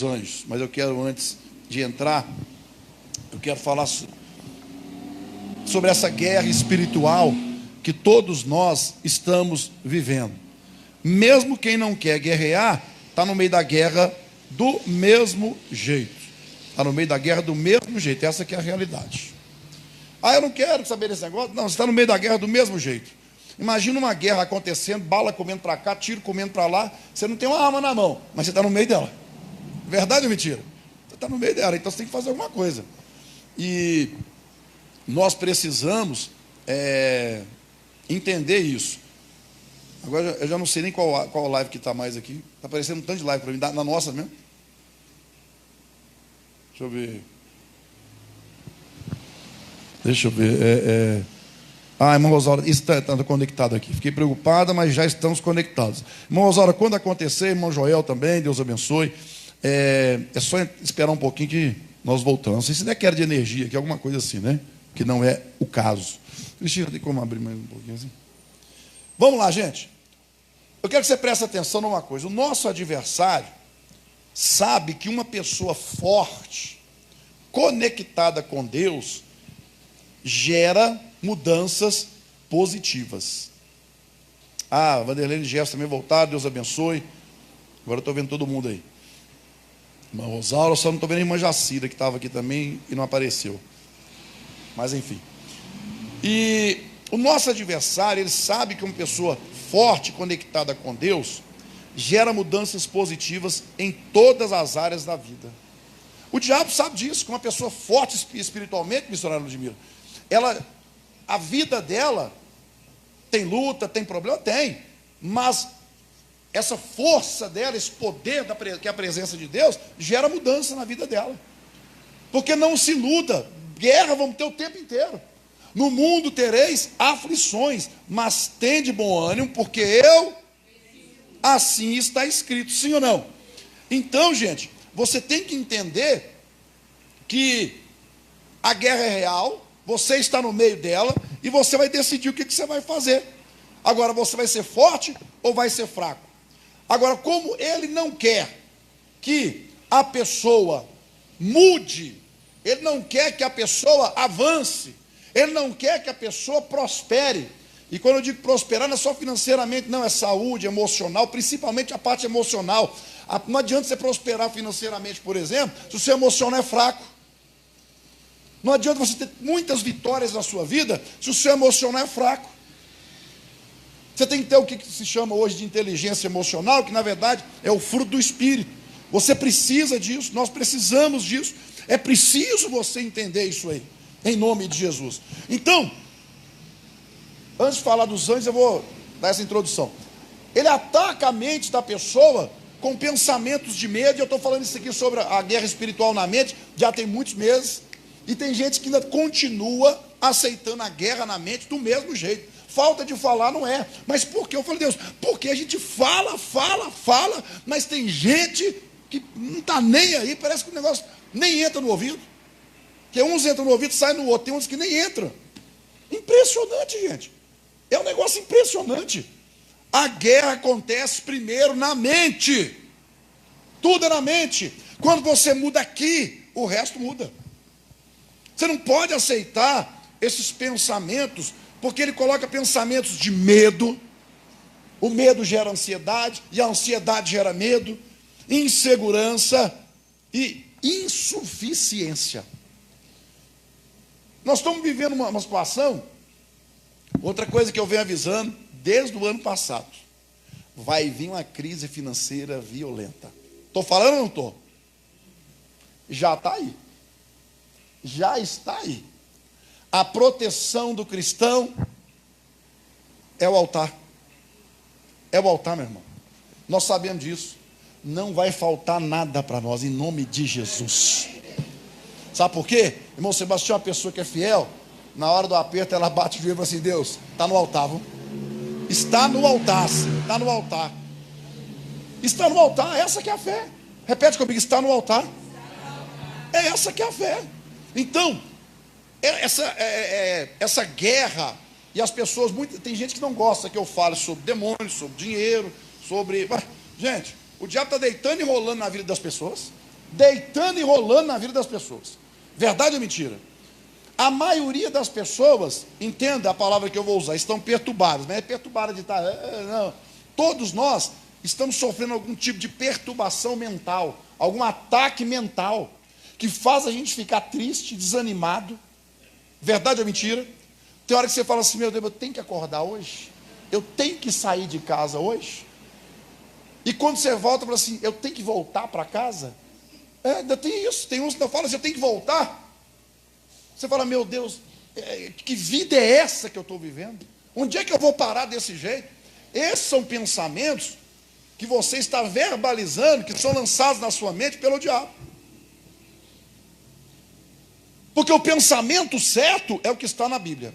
anjos, mas eu quero, antes de entrar, eu quero falar sobre essa guerra espiritual que todos nós estamos vivendo. Mesmo quem não quer guerrear, está no meio da guerra do mesmo jeito. Está no meio da guerra do mesmo jeito, essa que é a realidade. Eu não quero saber desse negócio. Não, você está no meio da guerra do mesmo jeito. Imagina uma guerra acontecendo, bala comendo para cá, tiro comendo para lá, você não tem uma arma na mão, mas você está no meio dela. Verdade ou mentira? Você está no meio dela, então você tem que fazer alguma coisa. E nós precisamos entender isso. Agora eu já não sei nem qual live que está mais aqui. Está aparecendo um tanto de live para mim, na nossa mesmo. Deixa eu ver. Irmã Rosaura, isso está conectado aqui. Fiquei preocupada, mas já estamos conectados. Irmã Rosaura, quando acontecer, irmão Joel também, Deus abençoe. É só esperar um pouquinho que nós voltamos. Não sei se der queda de energia, que é alguma coisa assim, né? Que não é o caso. Cristina, tem como abrir mais um pouquinho assim? Vamos lá, gente. Eu quero que você preste atenção numa coisa. O nosso adversário sabe que uma pessoa forte, conectada com Deus, gera mudanças positivas. Vanderlei e Gerson também voltaram, Deus abençoe. Agora eu estou vendo todo mundo aí. Irmã Rosaura, só não estou vendo a irmã Jacira, que estava aqui também e não apareceu. Mas enfim. E o nosso adversário, ele sabe que uma pessoa forte, conectada com Deus, gera mudanças positivas em todas as áreas da vida. O diabo sabe disso, que uma pessoa forte espiritualmente, missionária Ludmila, a vida dela tem luta, tem problema? Tem. Mas essa força dela, esse poder que é a presença de Deus, gera mudança na vida dela. Porque não se iluda, guerra vamos ter o tempo inteiro. No mundo tereis aflições, mas tende bom ânimo, porque assim está escrito, sim ou não? Então, gente, você tem que entender que a guerra é real, você está no meio dela, e você vai decidir o que você vai fazer. Agora, você vai ser forte ou vai ser fraco? Agora, como ele não quer que a pessoa mude, ele não quer que a pessoa avance, ele não quer que a pessoa prospere. E quando eu digo prosperar, não é só financeiramente, não, é saúde, emocional, principalmente a parte emocional. Não adianta você prosperar financeiramente, por exemplo, se o seu emocional é fraco. Não adianta você ter muitas vitórias na sua vida, se o seu emocional é fraco. Você tem que ter o que se chama hoje de inteligência emocional, que na verdade é o fruto do Espírito. Você precisa disso, nós precisamos disso. É preciso você entender isso aí, em nome de Jesus. Então, antes de falar dos anjos, eu vou dar essa introdução. Ele ataca a mente da pessoa com pensamentos de medo, e eu estou falando isso aqui sobre a guerra espiritual na mente, já tem muitos meses, e tem gente que ainda continua aceitando a guerra na mente do mesmo jeito. Falta de falar não é. Mas por quê? Eu falei, Deus, porque a gente fala, mas tem gente que não está nem aí, parece que o negócio nem entra no ouvido. Que uns entram no ouvido e saem no outro, tem uns que nem entram. Impressionante, gente. É um negócio impressionante. A guerra acontece primeiro na mente. Tudo é na mente. Quando você muda aqui, o resto muda. Você não pode aceitar esses pensamentos, porque ele coloca pensamentos de medo. O medo gera ansiedade, e a ansiedade gera medo, insegurança e insuficiência. Nós estamos vivendo uma situação, outra coisa que eu venho avisando desde o ano passado, vai vir uma crise financeira violenta. Estou falando ou não estou? Já está aí. Já está aí. A proteção do cristão é o altar. É o altar, meu irmão. Nós sabemos disso. Não vai faltar nada para nós, em nome de Jesus. Sabe por quê? Irmão Sebastião, uma pessoa que é fiel, na hora do aperto, ela bate o joelho e fala assim, Deus, está no altar, viu? Está no altar, sim, está no altar. Está no altar, essa que é a fé. Repete comigo, está no altar. É essa que é a fé. Então, essa guerra, e as pessoas, tem gente que não gosta que eu fale sobre demônios, sobre dinheiro, sobre... Gente, o diabo está deitando e rolando na vida das pessoas. deitando e rolando na vida das pessoas. Verdade ou mentira? A maioria das pessoas, entenda a palavra que eu vou usar, estão perturbadas. Não é perturbada de estar... Não. Todos nós estamos sofrendo algum tipo de perturbação mental, algum ataque mental, que faz a gente ficar triste, desanimado. Verdade ou mentira? Tem hora que você fala assim, meu Deus, eu tenho que acordar hoje? Eu tenho que sair de casa hoje? E quando você volta, fala assim, eu tenho que voltar para casa? Ainda tem isso, tem uns que falam assim, eu tenho que voltar. Você fala, meu Deus, que vida é essa que eu estou vivendo? Onde é que eu vou parar desse jeito? Esses são pensamentos que você está verbalizando, que são lançados na sua mente pelo diabo. Porque o pensamento certo é o que está na Bíblia.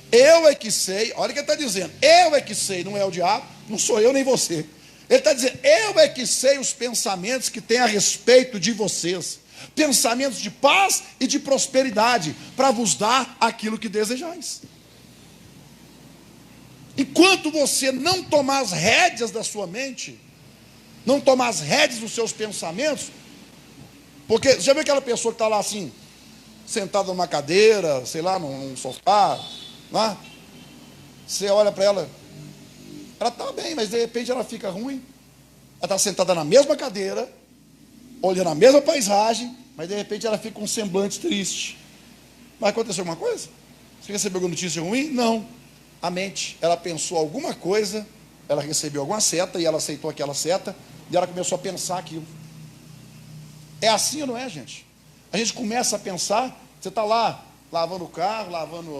Eu é que sei, olha o que ele está dizendo, eu é que sei, não é o diabo, não sou eu nem você. Ele está dizendo, eu é que sei os pensamentos que tem a respeito de vocês. Pensamentos de paz e de prosperidade, para vos dar aquilo que desejais. Enquanto você não tomar as rédeas da sua mente, não tomar as rédeas dos seus pensamentos, porque já viu aquela pessoa que está lá assim, sentada numa cadeira, sei lá, num sofá, né? Você olha para ela, ela está bem, mas de repente ela fica ruim. Ela está sentada na mesma cadeira, olhando a mesma paisagem, mas de repente ela fica com um semblante triste. Mas aconteceu alguma coisa? Você recebeu alguma notícia ruim? Não. A mente, ela pensou alguma coisa, ela recebeu alguma seta, e ela aceitou aquela seta, e ela começou a pensar aquilo. É assim ou não é, gente? A gente começa a pensar, você está lá, lavando o carro, lavando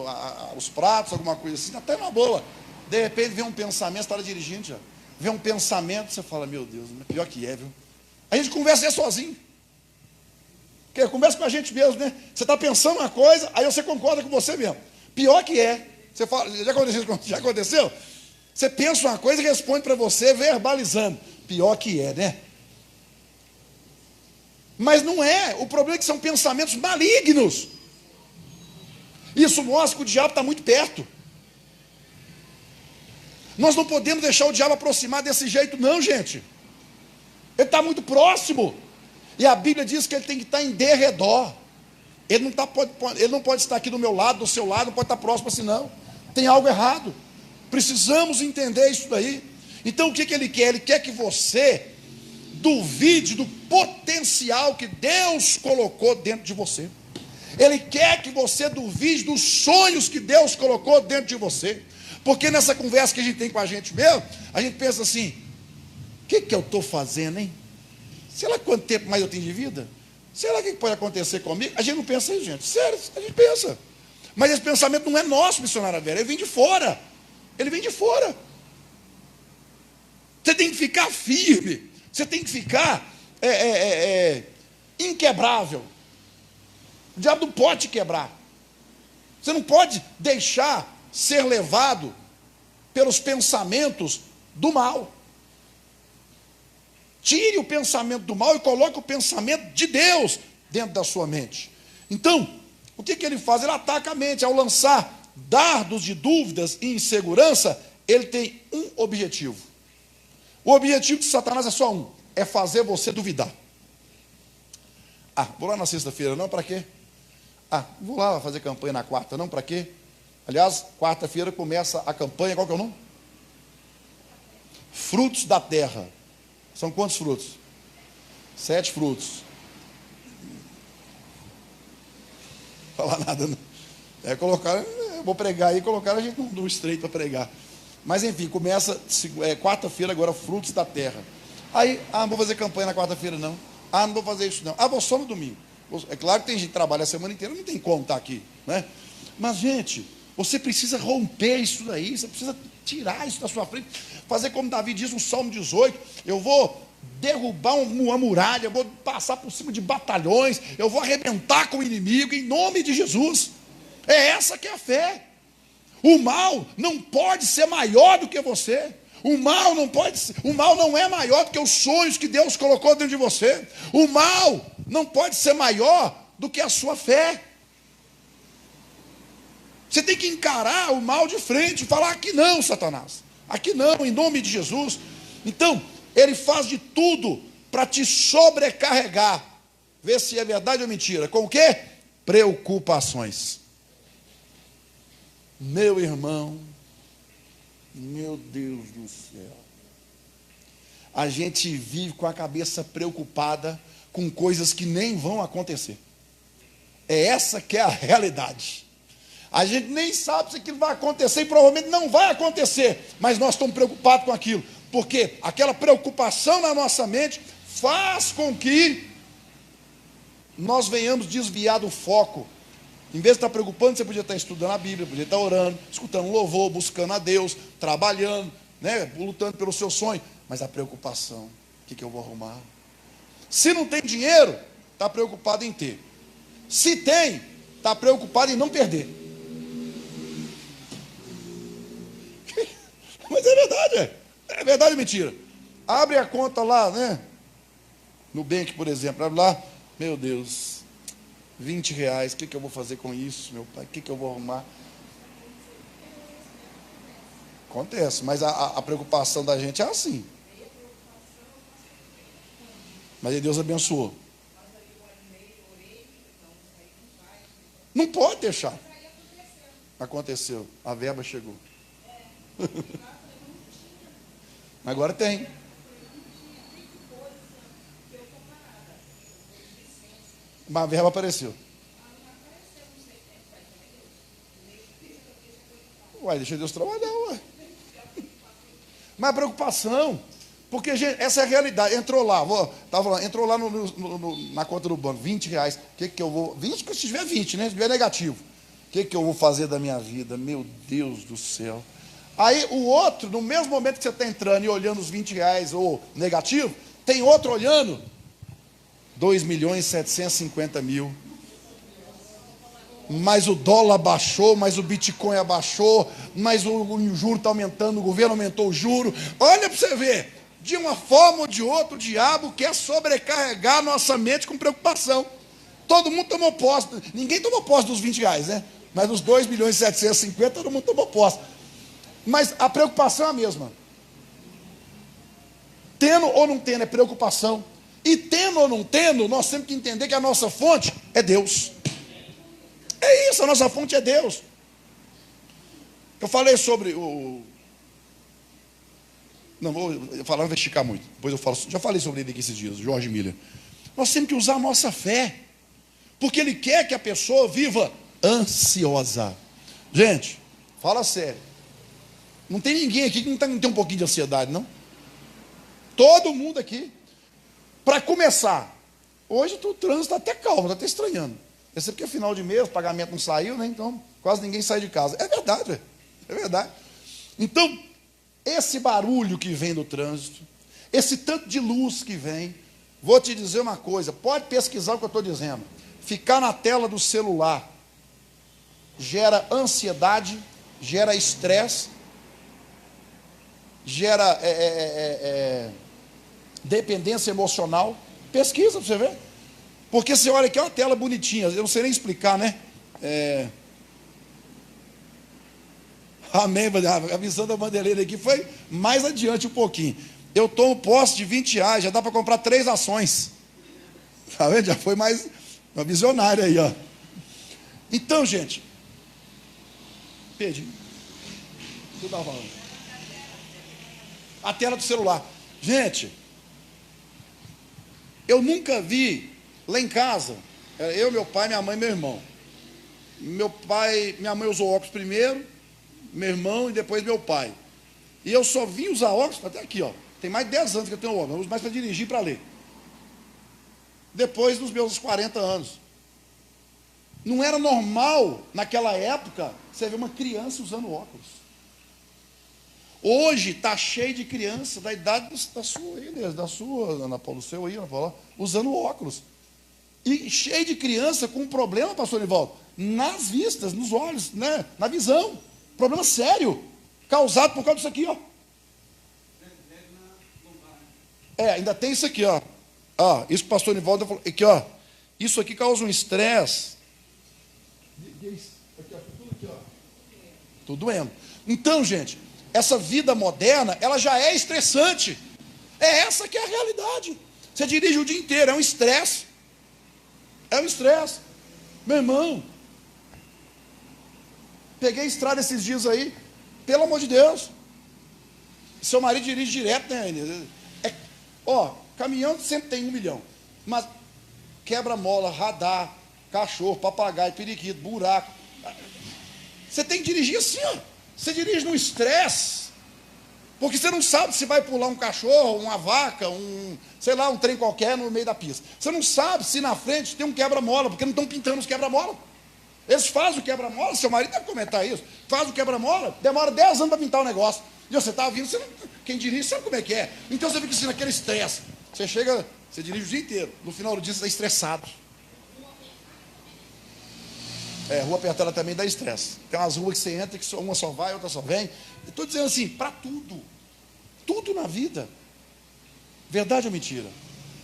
os pratos, alguma coisa assim, até uma boa. De repente vem um pensamento, você está dirigindo já. Vem um pensamento, você fala, meu Deus, pior que é, viu? A gente conversa sozinho. Porque conversa com a gente mesmo, né? Você está pensando uma coisa, aí você concorda com você mesmo. Pior que é. Você fala, já aconteceu? Você pensa uma coisa e responde para você verbalizando. Pior que é, né? Mas não é. O problema é que são pensamentos malignos. Isso mostra que o diabo está muito perto. Nós não podemos deixar o diabo aproximar desse jeito, não, gente. Ele está muito próximo. E a Bíblia diz que ele tem que estar em derredor. Ele não pode estar aqui do meu lado, do seu lado, não pode estar próximo assim, não. Tem algo errado. Precisamos entender isso daí. Então o que ele quer? Ele quer que você duvide do potencial que Deus colocou dentro de você. Ele quer que você duvide dos sonhos que Deus colocou dentro de você. Porque nessa conversa que a gente tem com a gente mesmo, a gente pensa assim, o que eu estou fazendo, hein? Sei lá quanto tempo mais eu tenho de vida? Sei lá o que pode acontecer comigo? A gente não pensa isso, gente. Sério, a gente pensa. Mas esse pensamento não é nosso, missionária velha. Ele vem de fora. Ele vem de fora. Você tem que ficar firme. Você tem que ficar inquebrável. O diabo não pode te quebrar. Você não pode deixar ser levado pelos pensamentos do mal. Tire o pensamento do mal e coloque o pensamento de Deus dentro da sua mente. Então, o que ele faz? Ele ataca a mente. Ao lançar dardos de dúvidas e insegurança, ele tem um objetivo. O objetivo de Satanás é só um: é fazer você duvidar. Vou lá na sexta-feira, não, para quê? Vou lá fazer campanha na quarta, não, para quê? Aliás, quarta-feira começa a campanha, qual que é o nome? Frutos da terra. São quantos frutos? 7 frutos. Não falar nada, não. Vou pregar aí, colocaram a gente no estreito para pregar. Mas enfim, começa quarta-feira agora, frutos da terra. Aí, não vou fazer campanha na quarta-feira, não. Não vou fazer isso, não. Vou só no domingo. É claro que tem gente que trabalha a semana inteira, não tem como estar aqui, né? Mas, gente, você precisa romper isso daí, você precisa tirar isso da sua frente, fazer como Davi diz no Salmo 18, eu vou derrubar uma muralha, eu vou passar por cima de batalhões, eu vou arrebentar com o inimigo, em nome de Jesus. É essa que é a fé. O mal não pode ser maior do que você. O mal não é maior do que os sonhos que Deus colocou dentro de você. O mal não pode ser maior do que a sua fé. Você tem que encarar o mal de frente e falar: aqui não, Satanás, aqui não, em nome de Jesus. Então, ele faz de tudo para te sobrecarregar, ver se é verdade ou mentira. Com o quê? Preocupações. Meu irmão, meu Deus do céu. A gente vive com a cabeça preocupada com coisas que nem vão acontecer. É essa que é a realidade. A gente nem sabe se aquilo vai acontecer e provavelmente não vai acontecer, mas nós estamos preocupados com aquilo, porque aquela preocupação na nossa mente faz com que nós venhamos desviar do foco. Em vez de estar preocupando, você podia estar estudando a Bíblia, podia estar orando, escutando um louvor, buscando a Deus, trabalhando, né, lutando pelo seu sonho. Mas a preocupação, o que eu vou arrumar? Se não tem dinheiro, está preocupado em ter. Se tem, está preocupado em não perder. Mas é verdade, é verdade ou mentira? Abre a conta lá, né? Nubank, por exemplo, abre lá, meu Deus, R$20, o que eu vou fazer com isso, meu pai? O que eu vou arrumar? Acontece, mas a preocupação da gente é assim. Mas aí Deus abençoou. Não pode deixar. Aconteceu, a verba chegou. Agora tem. Mas a verba apareceu. Uai, deixa Deus trabalhar, uai. Mas a preocupação, porque, gente, essa é a realidade. Entrou lá, entrou lá na conta do banco, R$20. O que eu vou. 20, se tiver 20, né? Se tiver negativo. O que eu vou fazer da minha vida? Meu Deus do céu. Aí o outro, no mesmo momento que você está entrando e olhando os R$20 ou negativo, tem outro olhando 2.750.000. Mas o dólar baixou, mas o Bitcoin abaixou, mas o juro está aumentando, o governo aumentou o juro. Olha para você ver, de uma forma ou de outra, o diabo quer sobrecarregar a nossa mente com preocupação. Todo mundo tomou posse, ninguém tomou posse dos R$20, né? Mas dos 2.750.000, todo mundo tomou posse. Mas a preocupação é a mesma. Tendo ou não tendo é preocupação. E tendo ou não tendo, nós temos que entender que a nossa fonte é Deus. É isso, a nossa fonte é Deus. Eu falei sobre o... Não vou falar, não vou esticar muito. Depois eu falo. Já falei sobre ele aqui esses dias, George Miller. Nós temos que usar a nossa fé. Porque ele quer que a pessoa viva ansiosa. Gente, fala sério. Não tem ninguém aqui que não tem um pouquinho de ansiedade, não? Todo mundo aqui. Para começar, hoje o trânsito está até calmo, está até estranhando. Esse porque é final de mês, o pagamento não saiu, né? Então quase ninguém sai de casa. É verdade, é verdade. Então, esse barulho que vem do trânsito, esse tanto de luz que vem, vou te dizer uma coisa, pode pesquisar o que eu estou dizendo. Ficar na tela do celular gera ansiedade, gera estresse, gera dependência emocional. Pesquisa para você ver. Porque você olha aqui, é uma tela bonitinha, eu não sei nem explicar, né? Amém, a visão da bandeirinha aqui foi mais adiante um pouquinho. Eu tomo posse de R$20, já dá para comprar 3 ações. Tá vendo? Já foi mais uma visionária aí, ó. Então, gente, perdi. Eu estava falando. A tela do celular. Gente, eu nunca vi lá em casa, eu, meu pai, minha mãe e meu irmão. Meu pai, minha mãe usou óculos primeiro, meu irmão e depois meu pai. E eu só vim usar óculos até aqui, ó. Tem mais de 10 anos que eu tenho óculos, eu uso mais para dirigir e para ler. Depois dos meus 40 anos. Não era normal, naquela época, você ver uma criança usando óculos. Hoje está cheio de criança da idade da sua, da sua, Ana Paula, do seu aí, Ana Paula, usando óculos. E cheio de criança com um problema, pastor Nivaldo, nas vistas, nos olhos, né, na visão. Problema sério, causado por causa disso aqui, ó. Ainda tem isso aqui, ó. Isso que o pastor Nivaldo falou, aqui, ó. Isso aqui causa um estresse. Aqui, ó, tudo aqui, ó. Tô doendo. Então, gente, essa vida moderna, ela já é estressante. É essa que é a realidade. Você dirige o dia inteiro, é um estresse. É o estresse. Meu irmão, peguei estrada esses dias aí, pelo amor de Deus. Seu marido dirige direto, né? Caminhão sempre tem 1 milhão. Mas quebra-mola, radar, cachorro, papagaio, periquito, buraco. Você tem que dirigir assim, ó. Você dirige no estresse. Porque você não sabe se vai pular um cachorro, uma vaca, um trem qualquer no meio da pista. Você não sabe se na frente tem um quebra-mola, porque não estão pintando os quebra-mola. Eles fazem o quebra-mola, seu marido deve comentar isso. Faz o quebra-mola, demora 10 anos para pintar o negócio. E você está vindo, quem dirige sabe como é que é. Então você fica assim naquele estresse. Você chega, você dirige o dia inteiro. No final do dia você está estressado. Rua apertada também dá estresse. Tem umas ruas que você entra, que uma só vai, outra só vem. Estou dizendo assim, para tudo. Tudo na vida. Verdade ou mentira?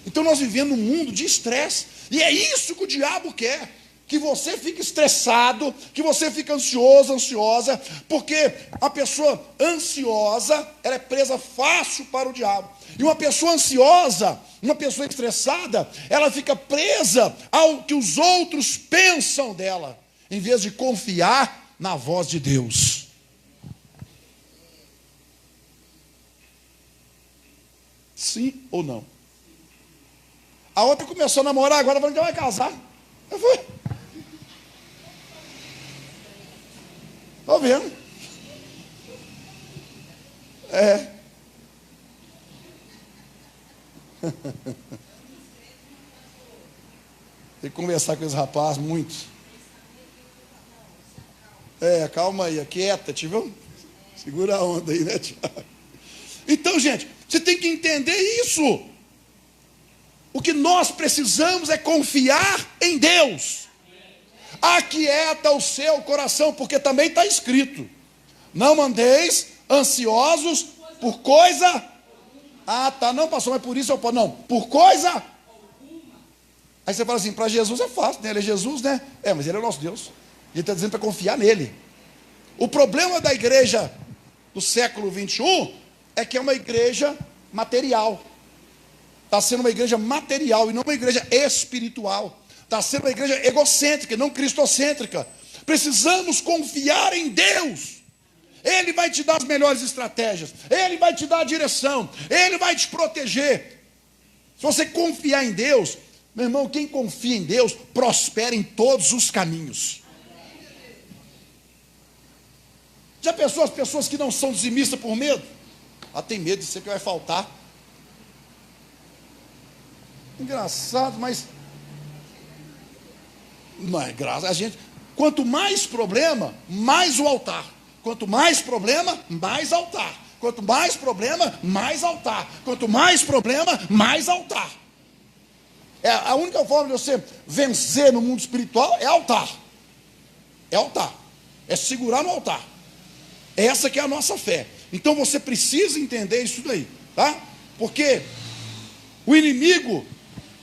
Então nós vivemos num mundo de estresse. E é isso que o diabo quer. Que você fique estressado, que você fique ansioso, ansiosa. Porque a pessoa ansiosa, ela é presa fácil para o diabo. E uma pessoa ansiosa, uma pessoa estressada, ela fica presa ao que os outros pensam dela, em vez de confiar na voz de Deus. Sim ou não? A outra começou a namorar, agora falando que vai casar. Eu fui. Estou vendo. Tem que conversar com esse rapaz muito. Calma aí, quieta, Tiago. Segura a onda aí, né, Tiago? Então, gente, você tem que entender isso. O que nós precisamos é confiar em Deus. Aquieta o seu coração, porque também está escrito: não andeis ansiosos por coisa. Não, pastor, mas por isso eu posso. Não, por coisa. Aí você fala assim, para Jesus é fácil, né? Ele é Jesus, né? Mas ele é o nosso Deus. E ele está dizendo para confiar nele. O problema da igreja do século 21 é que é uma igreja material. Está sendo uma igreja material e não uma igreja espiritual. Está sendo uma igreja egocêntrica, não cristocêntrica. Precisamos confiar em Deus. Ele vai te dar as melhores estratégias. Ele vai te dar a direção. Ele vai te proteger. Se você confiar em Deus, meu irmão, quem confia em Deus, prospera em todos os caminhos. Já pensou as pessoas que não são dizimistas por medo? Tem medo de ser que vai faltar. Engraçado, mas não é graça. A gente, quanto mais problema, mais o altar. Quanto mais problema, mais altar. Quanto mais problema, mais altar. Quanto mais problema, mais altar. A única forma de você vencer no mundo espiritual é altar. É altar. É segurar no altar. Essa que é a nossa fé. Então você precisa entender isso daí, tá? Porque o inimigo,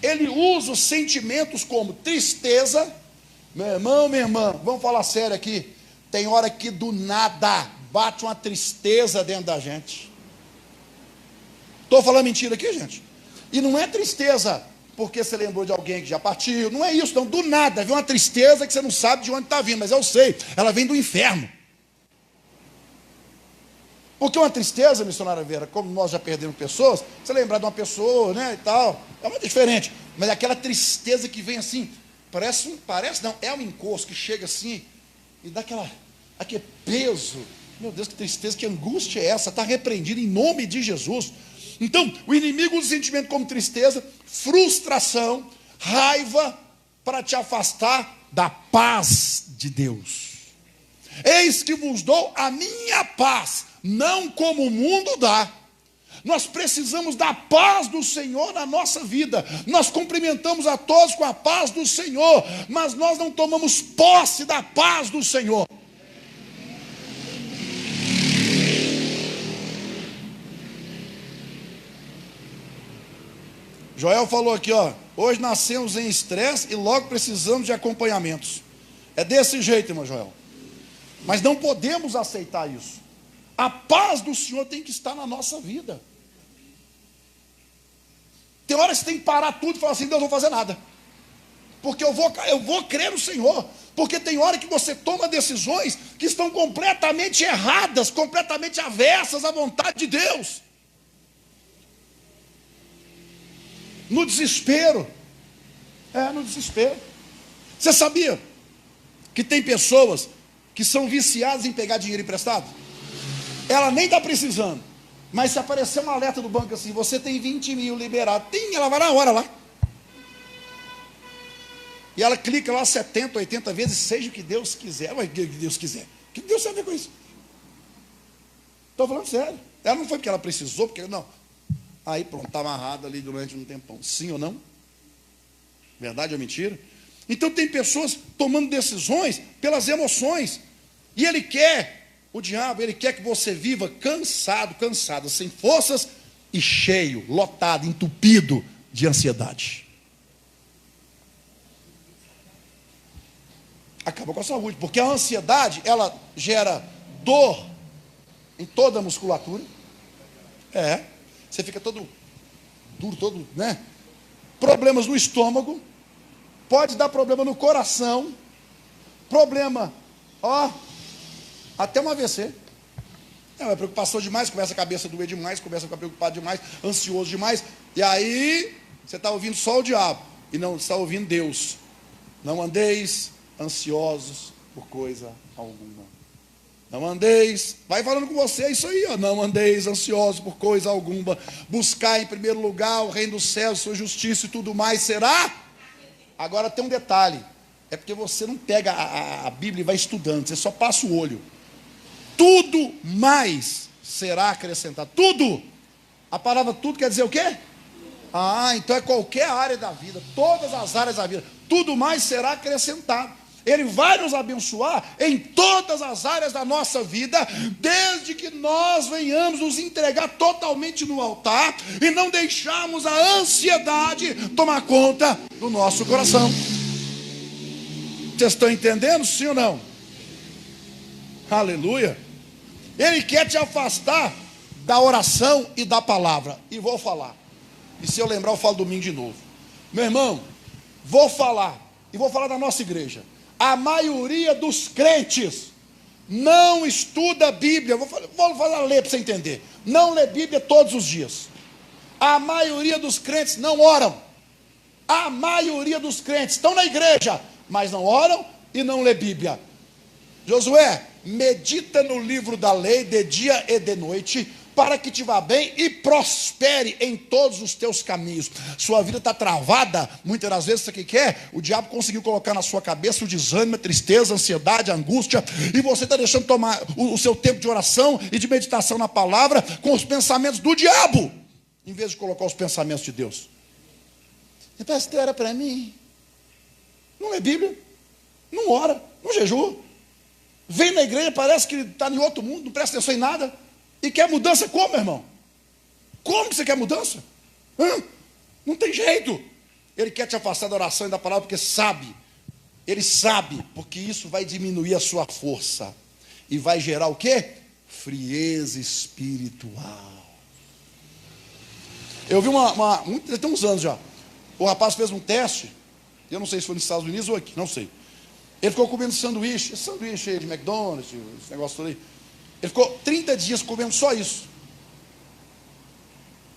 ele usa os sentimentos como tristeza. Meu irmão, minha irmã, vamos falar sério aqui. Tem hora que do nada bate uma tristeza dentro da gente. Estou falando mentira aqui, gente? E não é tristeza porque você lembrou de alguém que já partiu. Não é isso, não. Do nada, vem uma tristeza que você não sabe de onde está vindo. Mas eu sei, ela vem do inferno. Porque uma tristeza, missionária Vera, como nós já perdemos pessoas, você lembrar de uma pessoa, né, e tal, é muito diferente. Mas aquela tristeza que vem assim, é um encosto que chega assim e dá aquele peso. Meu Deus, que tristeza, que angústia é essa? Está repreendido em nome de Jesus. Então, o inimigo usa o sentimento como tristeza, frustração, raiva, para te afastar da paz de Deus. Eis que vos dou a minha paz, não como o mundo dá. Nós precisamos da paz do Senhor na nossa vida. Nós cumprimentamos a todos com a paz do Senhor, mas nós não tomamos posse da paz do Senhor. Joel falou aqui, hoje nascemos em estresse e logo precisamos de acompanhamentos. É desse jeito, irmão Joel. Mas não podemos aceitar isso. A paz do Senhor tem que estar na nossa vida. Tem horas que você tem que parar tudo e falar assim, Deus, não vou fazer nada. porque eu vou crer no Senhor, porque tem hora que você toma decisões que estão completamente erradas, completamente aversas à vontade de Deus. No desespero. No desespero. Você sabia que tem pessoas que são viciadas em pegar dinheiro emprestado? Ela nem está precisando, mas se aparecer um alerta do banco assim, você tem 20 mil liberado, ela vai na hora lá. E ela clica lá 70, 80 vezes, seja o que Deus quiser. Ué, o que Deus quiser? O que Deus tem a ver com isso? Estou falando sério. Ela não foi porque ela precisou, porque não. Aí pronto, está amarrada ali durante um tempão. Sim ou não? Verdade ou mentira? Então tem pessoas tomando decisões pelas emoções. E o diabo, ele quer que você viva cansado, cansada, sem forças e cheio, lotado, entupido de ansiedade. Acaba com a saúde, porque a ansiedade, ela gera dor em toda a musculatura. Você fica todo duro, todo, né? Problemas no estômago, pode dar problema no coração, problema, até um AVC. É preocupação demais, começa a cabeça a doer demais, começa a ficar preocupado demais, ansioso demais, e aí você está ouvindo só o diabo, e não está ouvindo Deus. Não andeis ansiosos por coisa alguma. Não andeis, vai falando com você, é isso aí, não andeis ansiosos por coisa alguma. Buscar em primeiro lugar o reino dos céus, sua justiça e tudo mais será. Agora tem um detalhe, é porque você não pega a Bíblia e vai estudando, você só passa o olho. Tudo mais será acrescentado. Tudo. A palavra tudo quer dizer o quê? Então é qualquer área da vida, todas as áreas da vida. Tudo mais será acrescentado. Ele vai nos abençoar em todas as áreas da nossa vida, desde que nós venhamos nos entregar totalmente no altar e não deixarmos a ansiedade tomar conta do nosso coração. Vocês estão entendendo, sim ou não? Aleluia. Ele quer te afastar da oração e da palavra. E vou falar. E se eu lembrar, eu falo domingo de novo. Meu irmão, vou falar. E vou falar da nossa igreja. A maioria dos crentes não estuda a Bíblia. Vou falar ler para você entender. Não lê Bíblia todos os dias. A maioria dos crentes não oram. A maioria dos crentes estão na igreja, mas não oram e não lê Bíblia. Josué, medita no livro da lei de dia e de noite, para que te vá bem e prospere em todos os teus caminhos. Sua vida está travada, muitas das vezes você que quer, o diabo conseguiu colocar na sua cabeça o desânimo, a tristeza, a ansiedade, a angústia, e você está deixando tomar o seu tempo de oração e de meditação na palavra com os pensamentos do diabo, em vez de colocar os pensamentos de Deus. E pastor, era para mim? Não lê Bíblia, não ora, não jejua, vem na igreja, parece que está em outro mundo, não presta atenção em nada. E quer mudança como, irmão? Como que você quer mudança? Não tem jeito. Ele quer te afastar da oração e da palavra porque sabe. Ele sabe, porque isso vai diminuir a sua força. E vai gerar o quê? Frieza espiritual. Eu vi tem uns anos já. O rapaz fez um teste. Eu não sei se foi nos Estados Unidos ou aqui, não sei. Ele ficou comendo sanduíche de McDonald's, esse negócio todo aí. Ele ficou 30 dias comendo só isso.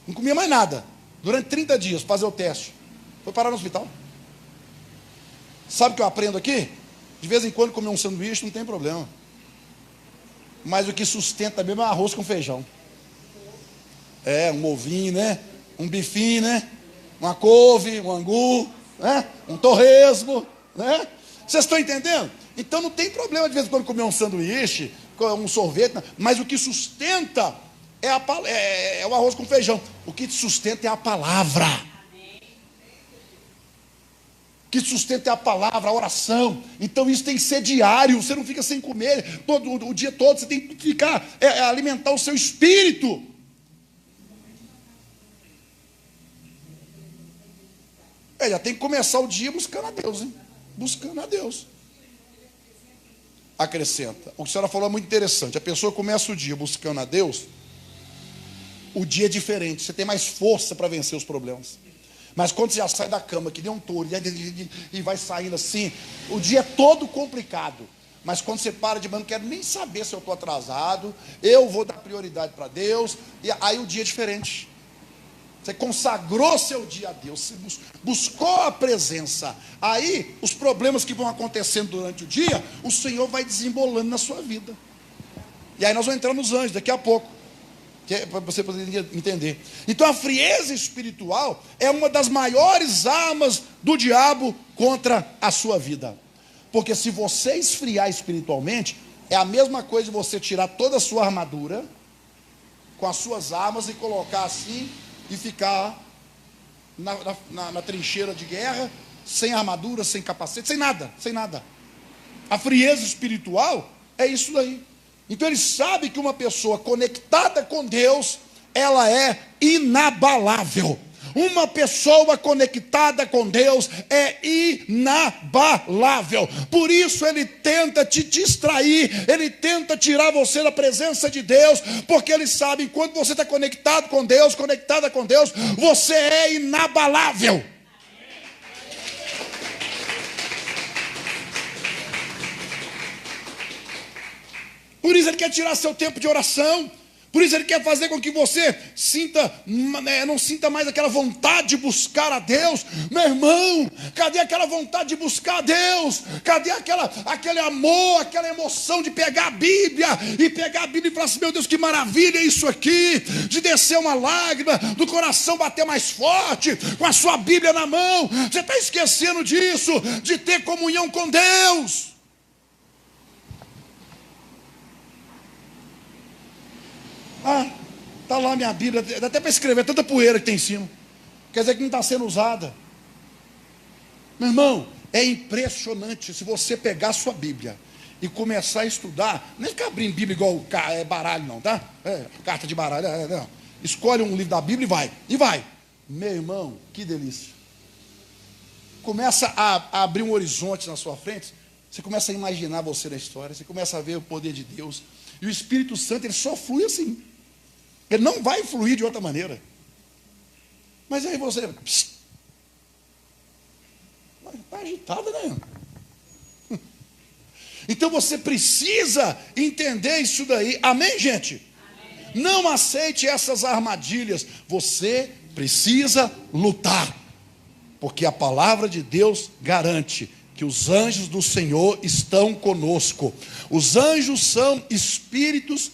Não comia mais nada. Durante 30 dias, fazer o teste. Foi parar no hospital. Sabe o que eu aprendo aqui? De vez em quando comer um sanduíche não tem problema. Mas o que sustenta mesmo é arroz com feijão. Um ovinho, né? Um bifinho, né? Uma couve, um angu, né? Um torresmo, né? Vocês estão entendendo? Então não tem problema de vez em quando comer um sanduíche, um sorvete, mas o que sustenta é o arroz com feijão. O que te sustenta é a palavra. O que te sustenta é a palavra, a oração. Então isso tem que ser diário. Você não fica sem comer o dia todo. Você tem que ficar, alimentar o seu espírito. Já tem que começar o dia buscando a Deus, hein? Buscando a Deus. Acrescenta. O que a senhora falou é muito interessante. A pessoa começa o dia buscando a Deus, o dia é diferente. Você tem mais força para vencer os problemas. Mas quando você já sai da cama, que nem um touro, e vai saindo assim, o dia é todo complicado. Mas quando você para de manhã, não quero nem saber se eu estou atrasado, eu vou dar prioridade para Deus, e aí o dia é diferente. Você consagrou seu dia a Deus, você buscou a presença. Aí, os problemas que vão acontecendo durante o dia, o Senhor vai desembolando na sua vida. E aí nós vamos entrar nos anjos daqui a pouco, para você poder entender. Então a frieza espiritual é uma das maiores armas do diabo contra a sua vida. Porque se você esfriar espiritualmente, é a mesma coisa de você tirar toda a sua armadura, com as suas armas, e colocar assim, e ficar na trincheira de guerra, sem armadura, sem capacete, sem nada. A frieza espiritual é isso daí. Então ele sabe que uma pessoa conectada com Deus, ela é inabalável. Uma pessoa conectada com Deus é inabalável. Por isso ele tenta te distrair, ele tenta tirar você da presença de Deus, porque ele sabe que quando você está conectado com Deus, conectada com Deus, você é inabalável. Por isso ele quer tirar seu tempo de oração. Por isso ele quer fazer com que você não sinta mais aquela vontade de buscar a Deus. Meu irmão, cadê aquela vontade de buscar a Deus? Cadê aquele amor, aquela emoção de pegar a Bíblia e falar assim, meu Deus, que maravilha isso aqui, de descer uma lágrima, do coração bater mais forte, com a sua Bíblia na mão. Você está esquecendo disso, de ter comunhão com Deus. Está lá minha Bíblia, dá até para escrever, tanta poeira que tem em cima. Quer dizer que não está sendo usada. Meu irmão, é impressionante se você pegar a sua Bíblia e começar a estudar, nem ficar abrindo Bíblia igual baralho não, tá? Carta de baralho, não. Escolhe um livro da Bíblia e vai. Meu irmão, que delícia. Começa a abrir um horizonte na sua frente, você começa a imaginar você na história, você começa a ver o poder de Deus. E o Espírito Santo, ele só flui assim. Ele não vai fluir de outra maneira. Mas aí você... Está agitada, né? Então você precisa entender isso daí. Amém, gente? Amém. Não aceite essas armadilhas. Você precisa lutar. Porque a palavra de Deus garante que os anjos do Senhor estão conosco. Os anjos são espíritos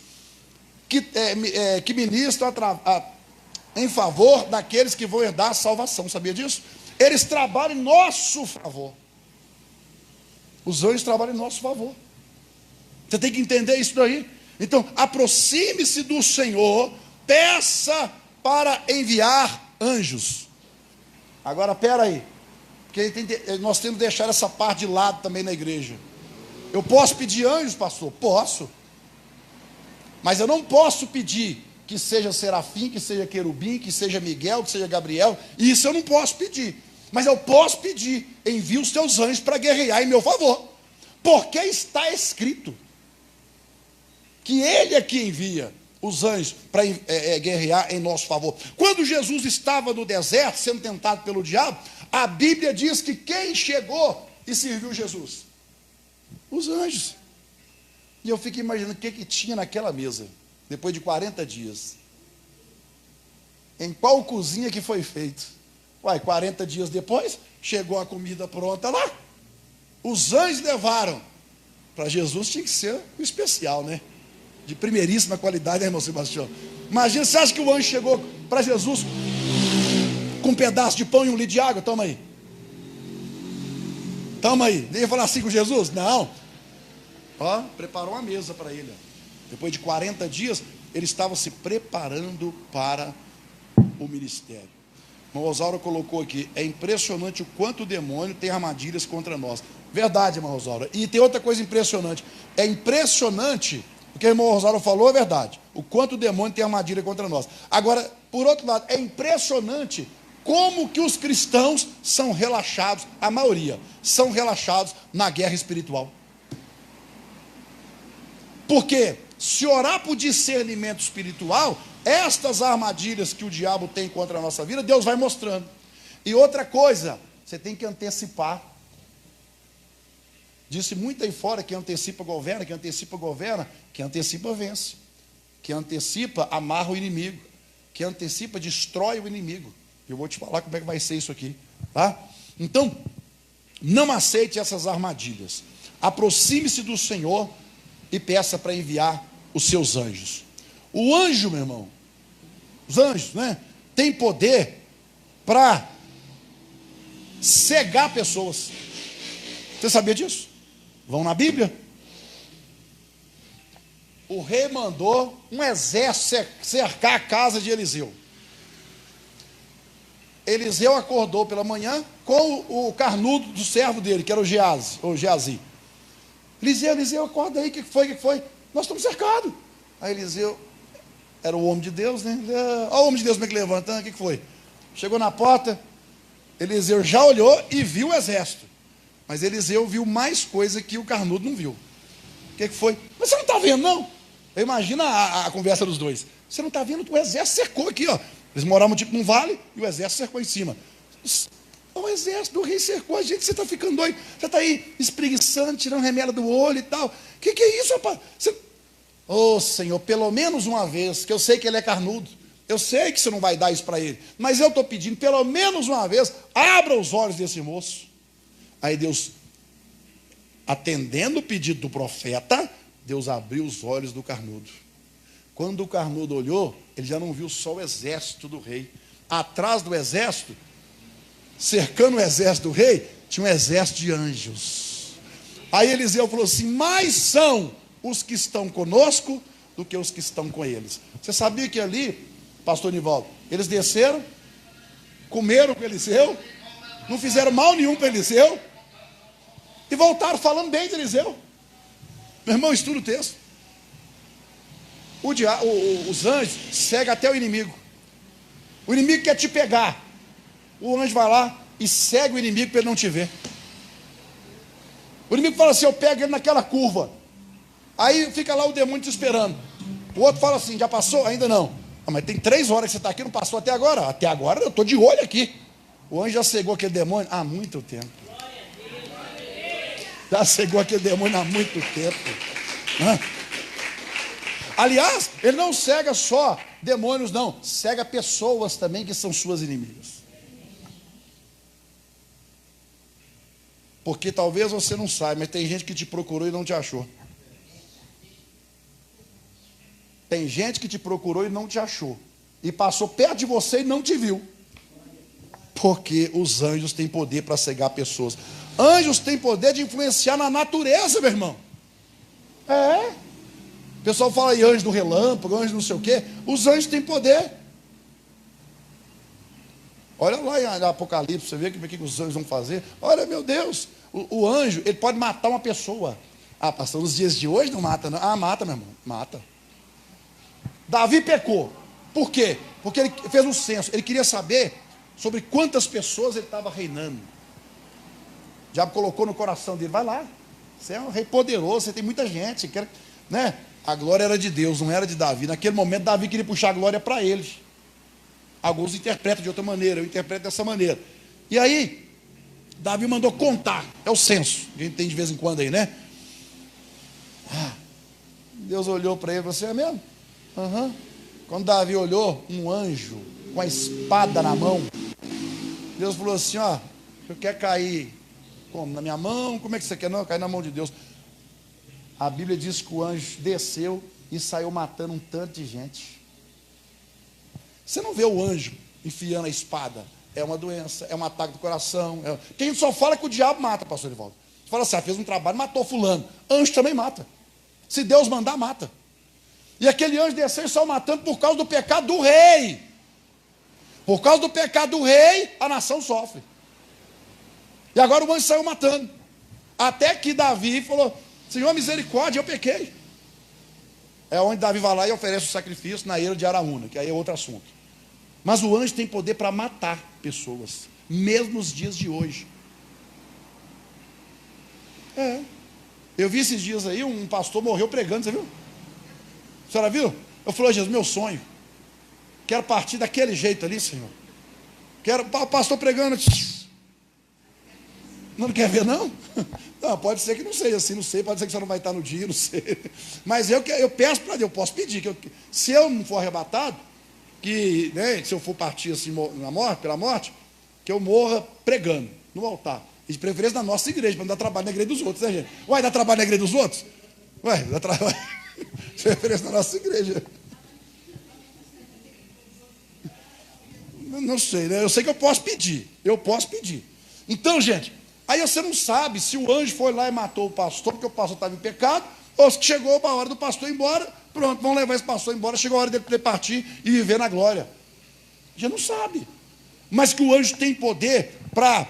que ministram em favor daqueles que vão herdar a salvação. Sabia disso? Eles trabalham em nosso favor. Os anjos trabalham em nosso favor. Você tem que entender isso daí. Então, aproxime-se do Senhor, peça para enviar anjos. Agora, espera aí. Porque nós temos que deixar essa parte de lado também na igreja. Eu posso pedir anjos, pastor? Posso. Mas eu não posso pedir que seja serafim, que seja querubim, que seja Miguel, que seja Gabriel. Isso eu não posso pedir. Mas eu posso pedir, envie os teus anjos para guerrear em meu favor. Porque está escrito que ele é que envia os anjos para guerrear em nosso favor. Quando Jesus estava no deserto, sendo tentado pelo diabo, a Bíblia diz que quem chegou e serviu Jesus? Os anjos. E eu fico imaginando o que tinha naquela mesa, depois de 40 dias. Em qual cozinha que foi feito? 40 dias depois, chegou a comida pronta lá. Os anjos levaram. Para Jesus tinha que ser o especial, né? De primeiríssima qualidade, né, irmão Sebastião? Imagina, você acha que o anjo chegou para Jesus com um pedaço de pão e um litro de água? Toma aí. Toma aí. Nem ia falar assim com Jesus? Não. Preparou uma mesa para ele. Depois de 40 dias, ele estava se preparando para o ministério. O irmão Rosauro colocou aqui, é impressionante o quanto o demônio tem armadilhas contra nós. Verdade, irmão Rosauro. E tem outra coisa impressionante. É impressionante, o que o irmão Rosauro falou é verdade, o quanto o demônio tem armadilha contra nós. Agora, por outro lado, é impressionante como que os cristãos são relaxados, a maioria, são relaxados na guerra espiritual. Porque se orar por discernimento espiritual, estas armadilhas que o diabo tem contra a nossa vida, Deus vai mostrando. E outra coisa, você tem que antecipar. Disse muito aí fora, quem antecipa governa, quem antecipa governa, quem antecipa vence. Quem antecipa amarra o inimigo. Quem antecipa destrói o inimigo. Eu vou te falar como é que vai ser isso aqui, tá? Então, não aceite essas armadilhas. Aproxime-se do Senhor e peça para enviar os seus anjos. O anjo, meu irmão, os anjos, né, tem poder para cegar pessoas. Você sabia disso? Vão na Bíblia? O rei mandou um exército cercar a casa de Eliseu. Eliseu acordou pela manhã com o carnudo do servo dele, que era o Geazi. Eliseu, acorda aí, o que foi? Nós estamos cercados. Aí Eliseu, era o homem de Deus, né? Olha o homem de Deus como é que levanta, o que foi? Chegou na porta, Eliseu já olhou e viu o exército. Mas Eliseu viu mais coisa que o carnudo não viu. O que foi? Mas você não está vendo, não? Imagina a conversa dos dois. Você não está vendo? O exército cercou aqui, ó. Eles moravam tipo num vale e o exército cercou em cima. O exército do rei cercou a gente, você está ficando doido. Você está aí espreguiçando, tirando remela do olho e tal. O que é isso, rapaz? Ô Senhor, pelo menos uma vez, que eu sei que ele é carnudo. Eu sei que você não vai dar isso para ele. Mas eu estou pedindo, pelo menos uma vez, abra os olhos desse moço. Aí Deus, atendendo o pedido do profeta, Deus abriu os olhos do carnudo. Quando o carnudo olhou, ele já não viu só o exército do rei. Atrás do exército, cercando o exército do rei, tinha um exército de anjos. Aí Eliseu falou assim: mais são os que estão conosco do que os que estão com eles. Você sabia que ali, pastor Nivaldo, eles desceram, comeram com Eliseu, não fizeram mal nenhum para Eliseu, e voltaram falando bem de Eliseu. Meu irmão, estuda o texto. Os anjos seguem até o inimigo. O inimigo quer te pegar. O anjo vai lá e segue o inimigo para ele não te ver. O inimigo fala assim: eu pego ele naquela curva. Aí fica lá o demônio te esperando. O outro fala assim: já passou? Ainda não. Ah, mas tem 3 horas que você está aqui, não passou até agora? Até agora eu estou de olho aqui. O anjo já cegou aquele demônio há muito tempo. Já cegou aquele demônio há muito tempo. Aliás, ele não cega só demônios, não. Cega pessoas também que são suas inimigas. Porque talvez você não saiba, mas tem gente que te procurou e não te achou. Tem gente que te procurou e não te achou. E passou perto de você e não te viu. Porque os anjos têm poder para cegar pessoas. Anjos têm poder de influenciar na natureza, meu irmão. O pessoal fala aí anjo do relâmpago, anjo não sei o quê. Os anjos têm poder. Olha lá em Apocalipse, você vê o que os anjos vão fazer. Olha, meu Deus, o anjo, ele pode matar uma pessoa. Ah, pastor, nos dias de hoje não mata, não. Ah, mata, meu irmão, mata. Davi pecou. Por quê? Porque ele fez um censo. Ele queria saber sobre quantas pessoas ele estava reinando. O diabo colocou no coração dele: vai lá, você é um rei poderoso, você tem muita gente, você quer, né? A glória era de Deus, não era de Davi. Naquele momento Davi queria puxar a glória para eles. Alguns interpretam de outra maneira, eu interpreto dessa maneira. E aí Davi mandou contar. É o censo, a gente tem de vez em quando aí, né? Deus olhou para ele e falou assim: é mesmo? Quando Davi olhou, um anjo com a espada na mão, Deus falou assim: ó, eu quero cair como? Na minha mão? Como é que você quer? Não, cair na mão de Deus. A Bíblia diz que o anjo desceu e saiu matando um tanto de gente. Você não vê o anjo enfiando a espada. É uma doença, é um ataque do coração. Quem só fala que o diabo mata, pastor Evaldo. Você fala assim: fez um trabalho, matou fulano. Anjo também mata. Se Deus mandar, mata. E aquele anjo desceu e saiu matando por causa do pecado do rei. Por causa do pecado do rei, a nação sofre. E agora o anjo saiu matando. Até que Davi falou: Senhor, misericórdia, eu pequei. É onde Davi vai lá e oferece o sacrifício na eira de Araúna, que aí é outro assunto. Mas o anjo tem poder para matar pessoas, mesmo nos dias de hoje. Eu vi esses dias aí, um pastor morreu pregando, você viu? A senhora viu? Eu falei: Jesus, meu sonho, quero partir daquele jeito ali, Senhor. Quero o pastor pregando. Não quer ver, não? Não, pode ser que não seja assim, não sei. Pode ser que você não vai estar no dia, não sei. Mas eu peço para Deus, eu posso pedir. Se eu não for arrebatado, né, se eu for partir assim pela morte, que eu morra pregando no altar. E de preferência na nossa igreja, para não dar trabalho na igreja dos outros, né, gente? Ué, dá trabalho na igreja dos outros? Ué, dá trabalho. De preferência na nossa igreja. Não sei, né? Eu sei que eu posso pedir. Então, gente, aí você não sabe se o anjo foi lá e matou o pastor, porque o pastor estava em pecado, ou se chegou a hora do pastor ir embora, pronto, vamos levar esse pastor embora, chegou a hora dele poder partir e viver na glória. Já não sabe. Mas que o anjo tem poder para,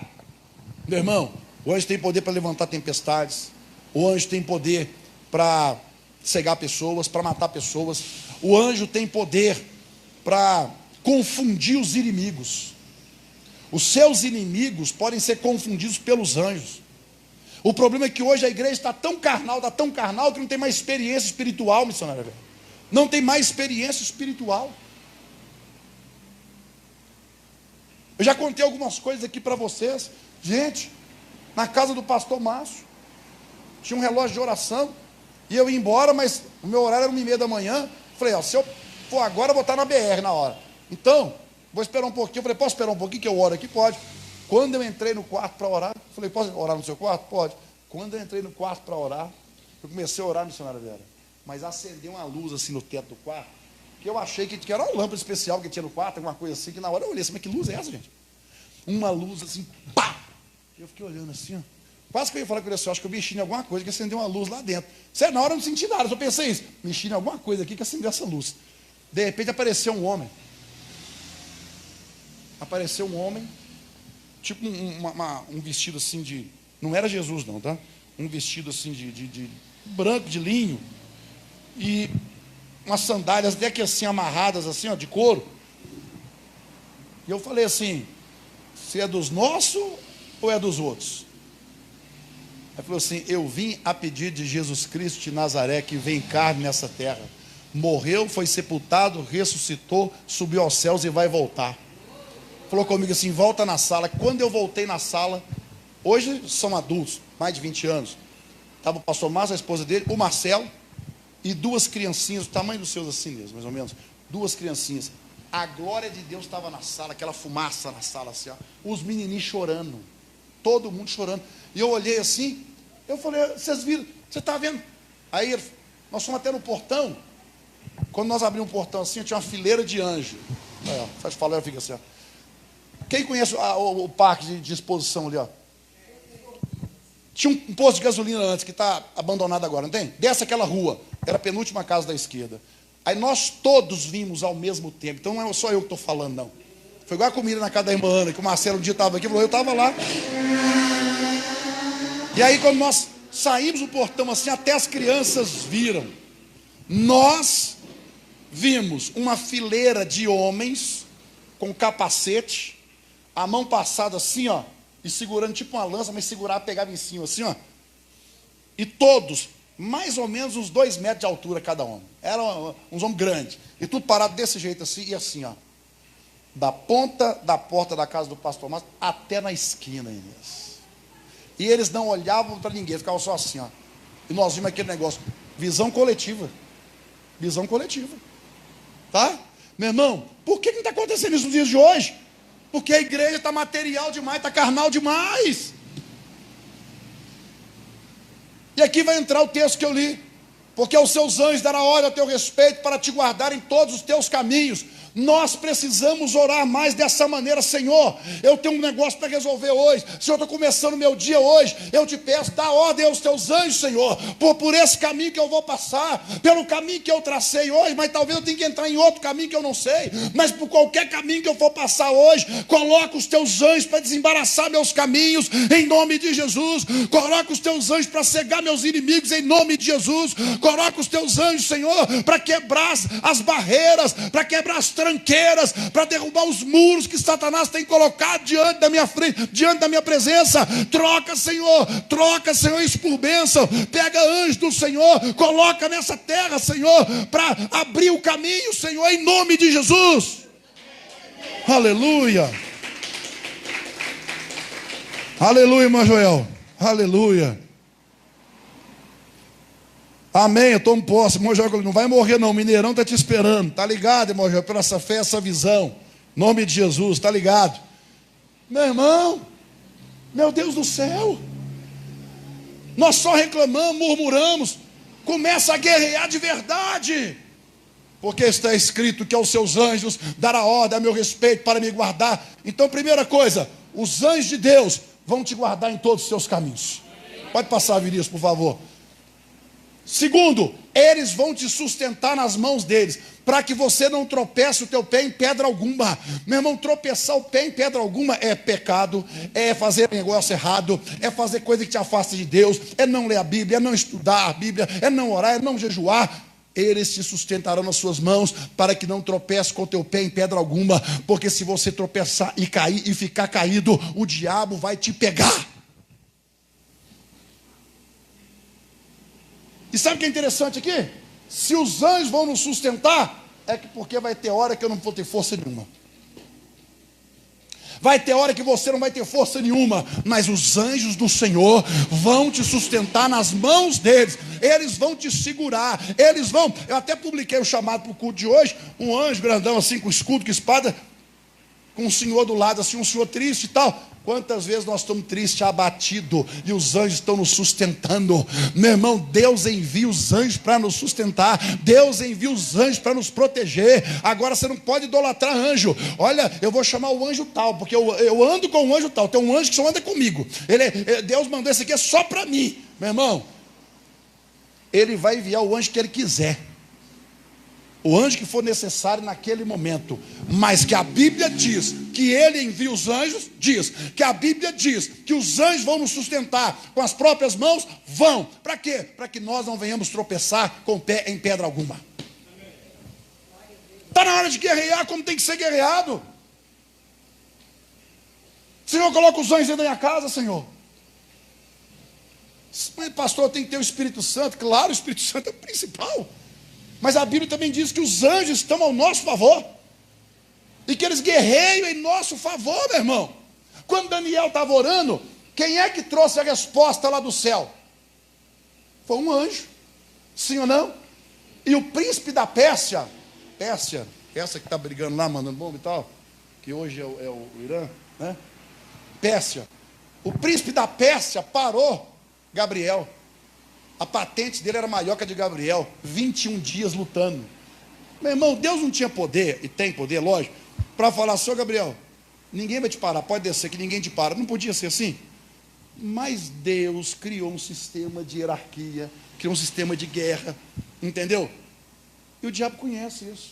meu irmão, o anjo tem poder para levantar tempestades, o anjo tem poder para cegar pessoas, para matar pessoas, o anjo tem poder para confundir os inimigos. Os seus inimigos podem ser confundidos pelos anjos. O problema é que hoje a igreja está tão carnal, que não tem mais experiência espiritual, missionário velho. Não tem mais experiência espiritual. Eu já contei algumas coisas aqui para vocês. Gente, na casa do pastor Márcio, tinha um relógio de oração, e eu ia embora, mas o meu horário era 1h30 da manhã. Falei, se eu for agora, eu vou estar na BR na hora. Então, vou esperar um pouquinho. Eu falei, posso esperar um pouquinho que eu oro aqui? Pode. Quando eu entrei no quarto para orar, falei, posso orar no seu quarto? Pode. Quando eu entrei no quarto para orar, eu comecei a orar, missionária Vera, mas acendeu uma luz assim no teto do quarto, que eu achei que era uma lâmpada especial que tinha no quarto, alguma coisa assim, que na hora eu olhei assim, mas que luz é essa, gente? Uma luz assim, pá! Eu fiquei olhando assim, ó. Quase que eu ia falar com ele assim, acho que eu mexi em alguma coisa que acendeu uma luz lá dentro. Sério, na hora eu não senti nada, eu só pensei isso, mexi em alguma coisa aqui que acendeu essa luz. De repente apareceu um homem. Tipo um vestido assim de... Não era Jesus não, tá? Um vestido assim de branco, de linho. E umas sandálias até que assim, amarradas assim, ó, de couro. E eu falei assim, se é dos nossos ou é dos outros? Ele falou assim, eu vim a pedido de Jesus Cristo de Nazaré, que vem carne nessa terra. Morreu, foi sepultado, ressuscitou, subiu aos céus e vai voltar. Falou comigo assim, volta na sala. Quando eu voltei na sala, hoje são adultos, mais de 20 anos. Estava o pastor Márcio, a esposa dele, o Marcelo, e duas criancinhas, do tamanho dos seus assim mesmo, mais ou menos. Duas criancinhas. A glória de Deus estava na sala, aquela fumaça na sala assim, ó. Os menininhos chorando, todo mundo chorando. E eu olhei assim, eu falei, vocês viram, você está vendo? Aí nós fomos até no portão. Quando nós abrimos um portão assim, tinha uma fileira de anjo. Aí, ó, faz falar, fica assim, ó. Quem conhece o parque de exposição ali, ó? Tinha um posto de gasolina antes, que está abandonado agora, não tem? Desce aquela rua, era a penúltima casa da esquerda. Aí nós todos vimos ao mesmo tempo, então não é só eu que estou falando, não. Foi igual a comida na casa da irmã Ana, que o Marcelo um dia estava aqui, falou, eu estava lá. E aí quando nós saímos do portão assim, até as crianças viram. Nós vimos uma fileira de homens com capacete, a mão passada assim, ó, e segurando tipo uma lança, mas segurava, pegava em cima assim, ó. E todos, mais ou menos uns 2 metros de altura cada homem. Eram uns homens grandes. E tudo parado desse jeito assim, e assim, ó. Da ponta da porta da casa do pastor Márcio até na esquina, Inês. E eles não olhavam para ninguém, ficavam só assim, ó. E nós vimos aquele negócio, visão coletiva. Visão coletiva. Tá? Meu irmão, por que não está acontecendo isso nos dias de hoje? Porque a igreja está material demais, está carnal demais. E aqui vai entrar o texto que eu li. Porque aos seus anjos dará ordem a teu respeito para te guardar em todos os teus caminhos. Nós precisamos orar mais dessa maneira. Senhor, eu tenho um negócio para resolver hoje. Senhor, estou começando o meu dia hoje. Eu te peço, dá ordem aos teus anjos, Senhor, por esse caminho que eu vou passar, pelo caminho que eu tracei hoje, mas talvez eu tenha que entrar em outro caminho que eu não sei, mas por qualquer caminho que eu for passar hoje, coloca os teus anjos para desembaraçar meus caminhos, em nome de Jesus. Coloca os teus anjos para cegar meus inimigos, em nome de Jesus. Coloca os teus anjos, Senhor, para quebrar as barreiras, para quebrar as tranqueiras, para derrubar os muros que Satanás tem colocado diante da minha frente, diante da minha presença. Troca, Senhor, isso por bênção. Pega anjos do Senhor, coloca nessa terra, Senhor, para abrir o caminho, Senhor, em nome de Jesus. Aleluia. Aleluia, irmão Joel. Aleluia. Amém, eu tomo posse. Irmão Joel, não vai morrer não, o Mineirão está te esperando. Está ligado, irmão Joel, pela essa fé, essa visão. Em nome de Jesus, está ligado? Meu irmão, meu Deus do céu. Nós só reclamamos, murmuramos. Começa a guerrear de verdade. Porque está escrito que aos seus anjos dará ordem a meu respeito para me guardar. Então, primeira coisa, os anjos de Deus vão te guardar em todos os seus caminhos. Pode passar, Vinícius, por favor. Segundo, eles vão te sustentar nas mãos deles, para que você não tropece o teu pé em pedra alguma. Meu irmão, tropeçar o pé em pedra alguma é pecado, é fazer negócio errado, é fazer coisa que te afasta de Deus, é não ler a Bíblia, é não estudar a Bíblia, é não orar, é não jejuar. Eles te sustentarão nas suas mãos, para que não tropece com o teu pé em pedra alguma, porque se você tropeçar e cair e ficar caído, o diabo vai te pegar. E sabe o que é interessante aqui? Se os anjos vão nos sustentar, é que porque vai ter hora que eu não vou ter força nenhuma. Vai ter hora que você não vai ter força nenhuma, mas os anjos do Senhor vão te sustentar nas mãos deles. Eles vão te segurar, eles vão... Eu até publiquei o chamado para o culto de hoje, um anjo grandão assim, com escudo, com espada, com um senhor do lado, assim, um senhor triste e tal. Quantas vezes nós estamos tristes, abatidos, e os anjos estão nos sustentando. Meu irmão, Deus envia os anjos para nos sustentar. Deus envia os anjos para nos proteger. Agora você não pode idolatrar anjo. Olha, eu vou chamar o anjo tal, porque eu ando com o anjo tal. Tem um anjo que só anda comigo. Deus mandou esse aqui só para mim. Meu irmão, ele vai enviar o anjo que ele quiser. O anjo que for necessário naquele momento. Mas que a Bíblia diz que ele envia os anjos, diz que a Bíblia diz que os anjos vão nos sustentar com as próprias mãos, vão. Para quê? Para que nós não venhamos tropeçar com o pé em pedra alguma. Está na hora de guerrear como tem que ser guerreado. Senhor, coloca os anjos dentro da minha casa, Senhor. Mas, pastor, tem que ter o Espírito Santo. Claro, o Espírito Santo é o principal. Mas a Bíblia também diz que os anjos estão ao nosso favor. E que eles guerreiam em nosso favor, meu irmão. Quando Daniel estava orando, quem é que trouxe a resposta lá do céu? Foi um anjo. Sim ou não? E o príncipe da Pérsia, essa que está brigando lá, mandando bomba e tal, que hoje é o Irã, né? Pérsia. O príncipe da Pérsia parou Gabriel. A patente dele era maior que a de Gabriel. 21 dias lutando. Meu irmão, Deus não tinha poder, e tem poder, lógico, para falar, senhor Gabriel, ninguém vai te parar, pode descer que ninguém te para. Não podia ser assim? Mas Deus criou um sistema de hierarquia, criou um sistema de guerra, entendeu? E o diabo conhece isso.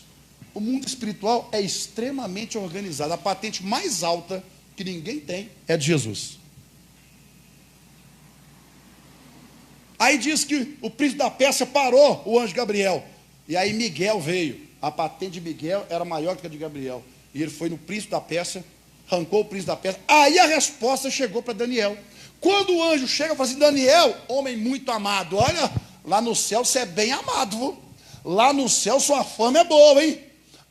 O mundo espiritual é extremamente organizado. A patente mais alta que ninguém tem é de Jesus. Aí diz que o príncipe da Pérsia parou o anjo Gabriel. E aí Miguel veio. A patente de Miguel era maior que a de Gabriel. E ele foi no príncipe da Pérsia, arrancou o príncipe da Pérsia. Aí a resposta chegou para Daniel. Quando o anjo chega e fala assim, Daniel, homem muito amado, olha, lá no céu você é bem amado, viu? Lá no céu sua fama é boa, hein?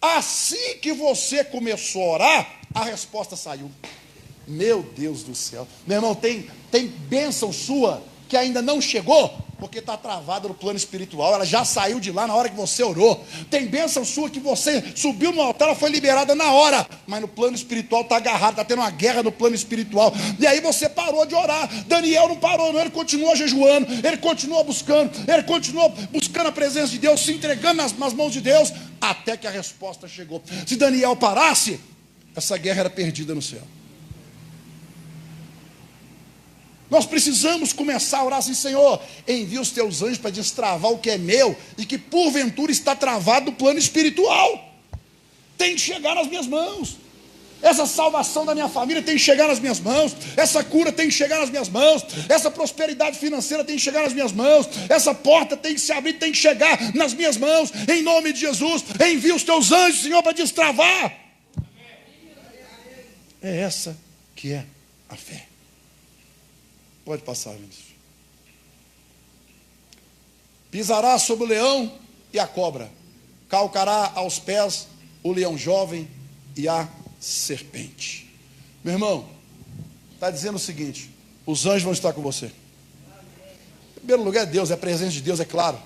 Assim que você começou a orar, a resposta saiu. Meu Deus do céu. Meu irmão, tem bênção sua que ainda não chegou, porque está travada no plano espiritual, ela já saiu de lá na hora que você orou. Tem bênção sua que você subiu no altar, ela foi liberada na hora, mas no plano espiritual está agarrado, está tendo uma guerra no plano espiritual, e aí você parou de orar. Daniel não parou não, ele continuou jejuando, ele continuou buscando a presença de Deus, se entregando nas mãos de Deus, até que a resposta chegou. Se Daniel parasse, essa guerra era perdida no céu. Nós precisamos começar a orar assim, Senhor, envia os teus anjos para destravar o que é meu e que porventura está travado no plano espiritual. Tem que chegar nas minhas mãos. Essa salvação da minha família tem que chegar nas minhas mãos. Essa cura tem que chegar nas minhas mãos. Essa prosperidade financeira tem que chegar nas minhas mãos. Essa porta tem que se abrir, tem que chegar nas minhas mãos. Em nome de Jesus, envia os teus anjos, Senhor, para destravar. É essa que é a fé. Pode passar, Vinícius. Pisará sobre o leão e a cobra, calcará aos pés o leão jovem e a serpente. Meu irmão, está dizendo o seguinte: os anjos vão estar com você. Em primeiro lugar é Deus, é a presença de Deus, é claro.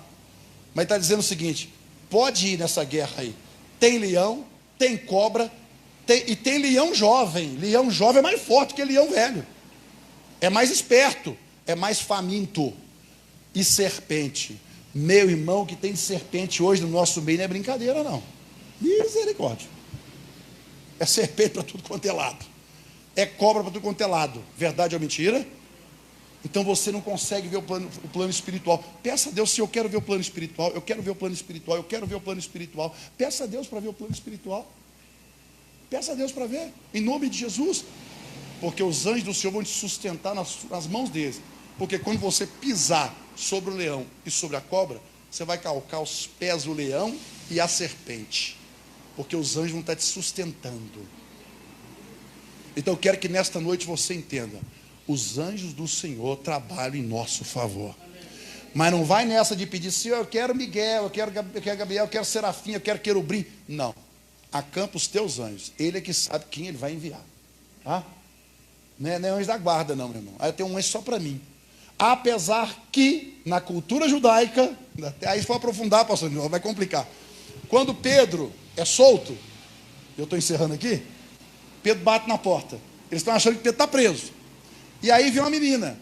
Mas está dizendo o seguinte: pode ir nessa guerra aí. Tem leão, tem cobra, e tem leão jovem. Leão jovem é mais forte que leão velho. É mais esperto, é mais faminto. E serpente. Meu irmão, que tem de serpente hoje no nosso meio não é brincadeira, não. Misericórdia. É serpente para tudo quanto é lado. É cobra para tudo quanto é lado. Verdade ou mentira? Então você não consegue ver o plano espiritual. Peça a Deus: se eu quero ver o plano espiritual, eu quero ver o plano espiritual, eu quero ver o plano espiritual. Peça a Deus para ver o plano espiritual. Peça a Deus para ver, em nome de Jesus. Porque os anjos do Senhor vão te sustentar nas mãos deles. Porque quando você pisar sobre o leão e sobre a cobra, você vai calcar os pés do leão e a serpente. Porque os anjos vão estar te sustentando. Então eu quero que nesta noite você entenda: os anjos do Senhor trabalham em nosso favor. Mas não vai nessa de pedir: Senhor, eu quero Miguel, eu quero Gabriel, eu quero Serafim, eu quero Querubim. Não. Acampa os teus anjos. Ele é que sabe quem ele vai enviar. Tá? Não é anjo da guarda, não, meu irmão. Aí eu tenho um anjo só para mim. Apesar que, na cultura judaica, até aí se for aprofundar, pastor, vai complicar. Quando Pedro é solto, eu estou encerrando aqui, Pedro bate na porta. Eles estão achando que Pedro está preso. E aí vem uma menina,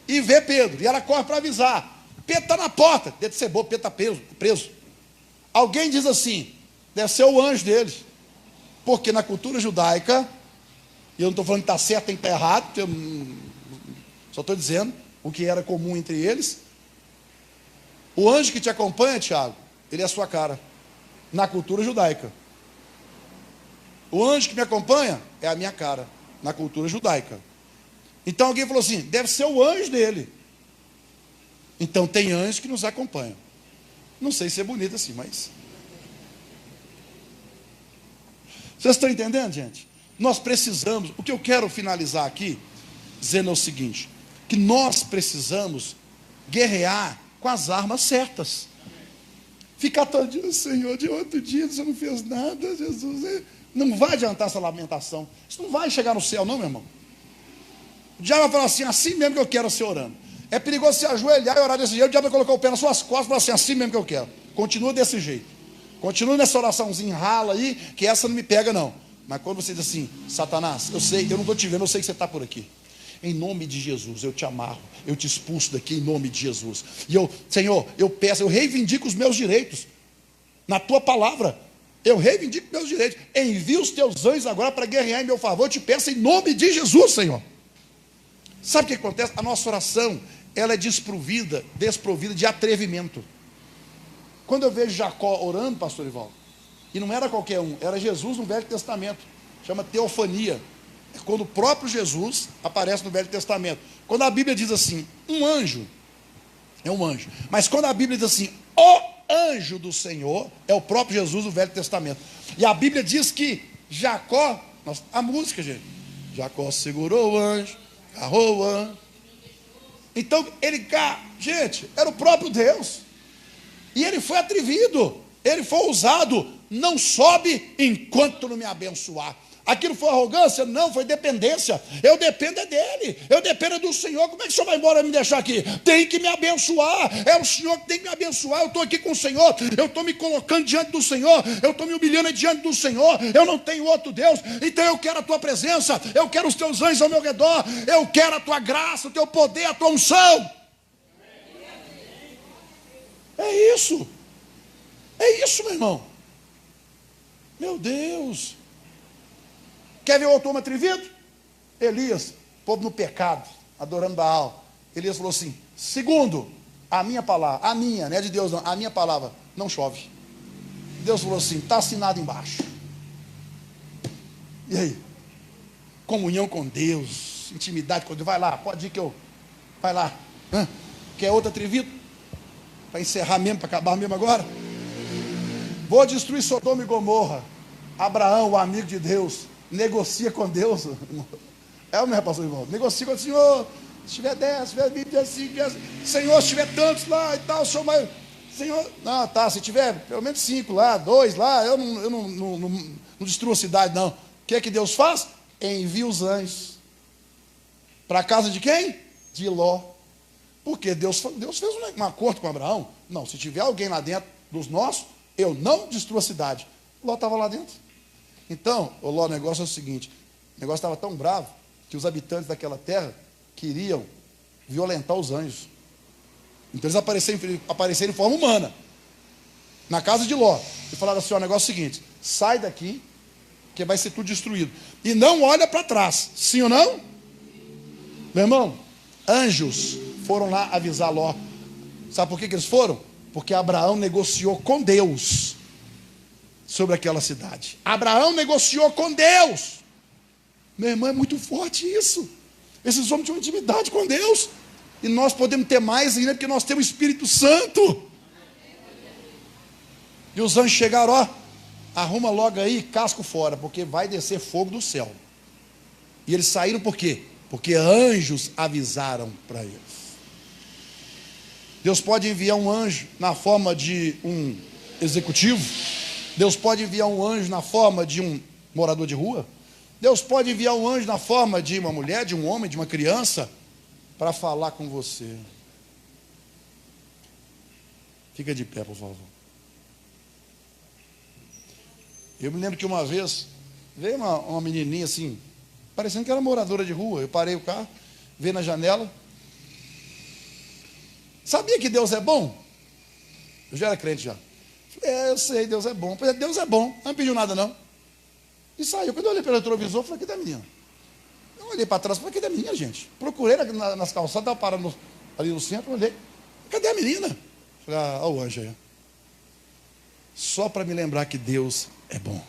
e vê Pedro, e ela corre para avisar: Pedro está na porta. Deve ser bobo, Pedro está preso. Alguém diz assim: deve ser o anjo deles. Porque na cultura judaica, e eu não estou falando que está certo nem que está errado, só estou dizendo o que era comum entre eles. O anjo que te acompanha, Tiago, ele é a sua cara, na cultura judaica. O anjo que me acompanha é a minha cara, na cultura judaica. Então alguém falou assim: deve ser o anjo dele. Então tem anjos que nos acompanham. Não sei se é bonito assim, mas... Vocês estão entendendo, gente? Nós precisamos... O que eu quero finalizar aqui, dizendo é o seguinte: que nós precisamos guerrear com as armas certas. Ficar todo dia: Senhor, de outro dia você não fez nada, Jesus. Não vai adiantar essa lamentação. Isso não vai chegar no céu, não, meu irmão. O diabo vai falar assim: assim mesmo que eu quero ser orando. É perigoso se ajoelhar e orar desse jeito. O diabo vai colocar o pé nas suas costas e falar assim: assim mesmo que eu quero. Continua desse jeito. Continua nessa oraçãozinha, rala aí, que essa não me pega, não. Mas quando você diz assim: Satanás, eu sei, eu não estou te vendo, eu sei que você está por aqui. Em nome de Jesus, eu te amarro, eu te expulso daqui em nome de Jesus. E eu, Senhor, eu peço, eu reivindico os meus direitos. Na tua palavra, eu reivindico meus direitos. Envia os teus anjos agora para guerrear em meu favor. Eu te peço em nome de Jesus, Senhor. Sabe o que acontece? A nossa oração, ela é desprovida de atrevimento. Quando eu vejo Jacó orando, pastor Ivaldo, e não era qualquer um, era Jesus no Velho Testamento. Chama teofania. É quando o próprio Jesus aparece no Velho Testamento. Quando a Bíblia diz assim, um anjo, é um anjo. Mas quando a Bíblia diz assim, o anjo do Senhor, é o próprio Jesus no Velho Testamento. E a Bíblia diz que Jacó, a música, gente, Jacó segurou o anjo, agarrou o anjo. Então, gente, era o próprio Deus. E ele foi atrevido, ele foi ousado. Não sobe enquanto não me abençoar. Aquilo foi arrogância? Não, foi dependência. Eu dependo dele, eu dependo do Senhor. Como é que o Senhor vai embora e me deixar aqui? Tem que me abençoar, é o Senhor que tem que me abençoar. Eu estou aqui com o Senhor, eu estou me colocando diante do Senhor, eu estou me humilhando diante do Senhor, eu não tenho outro Deus. Então eu quero a tua presença, eu quero os teus anjos ao meu redor, eu quero a tua graça, o teu poder, a tua unção. É isso, meu irmão. Meu Deus. Quer ver o outro homem atrevido? Elias, povo no pecado, adorando Baal. Elias falou assim: segundo a minha palavra, a minha, não é de Deus não, a minha palavra, não chove. Deus falou assim: está assinado embaixo. E aí? Comunhão com Deus, intimidade com Deus. Vai lá, pode ir que eu... Vai lá. Quer outro atrevido? Para encerrar mesmo, para acabar mesmo agora? Vou destruir Sodoma e Gomorra. Abraão, o amigo de Deus, negocia com Deus. É o meu pastor Ivaldo. Negocia com o Senhor. Se tiver 10, se tiver 20, se tiver 5, Senhor, se tiver tantos lá e tal, Senhor, Senhor, não, tá, se tiver pelo menos 5 lá, 2 lá, eu não destruo a cidade, não. O que é que Deus faz? Envia os anjos. Para a casa de quem? De Ló. Porque Deus fez um acordo com Abraão. Não, se tiver alguém lá dentro dos nossos, eu não destruo a cidade. Ló estava lá dentro. Então, Ló, o negócio é o seguinte: o negócio estava tão bravo que os habitantes daquela terra queriam violentar os anjos. Então eles apareceram em forma humana na casa de Ló e falaram assim: ó, o negócio é o seguinte, sai daqui que vai ser tudo destruído, e não olha para trás. Sim ou não? Meu irmão, anjos foram lá avisar Ló. Sabe por que eles foram? Porque Abraão negociou com Deus sobre aquela cidade. Abraão negociou com Deus. Meu irmão, é muito forte isso. Esses homens tinham intimidade com Deus. E nós podemos ter mais ainda, porque nós temos o Espírito Santo. E os anjos chegaram, ó, arruma logo aí, casco fora, porque vai descer fogo do céu. E eles saíram por quê? Porque anjos avisaram para eles. Deus pode enviar um anjo na forma de um executivo. Deus pode enviar um anjo na forma de um morador de rua. Deus pode enviar um anjo na forma de uma mulher, de um homem, de uma criança, para falar com você. Fica de pé, por favor. Eu me lembro que uma vez veio uma menininha assim, parecendo que era moradora de rua. Eu parei o carro, veio na janela. Sabia que Deus é bom? Eu já era crente já. Falei, eu sei, Deus é bom. Pois é, Deus é bom, não pediu nada não. E saiu. Quando eu olhei pelo retrovisor, falei, cadê a menina? Eu olhei para trás, falei, cadê a menina, gente? Procurei nas calçadas, estava parando ali no centro, olhei, cadê a menina? Falei, olha o anjo aí. Só para me lembrar que Deus é bom.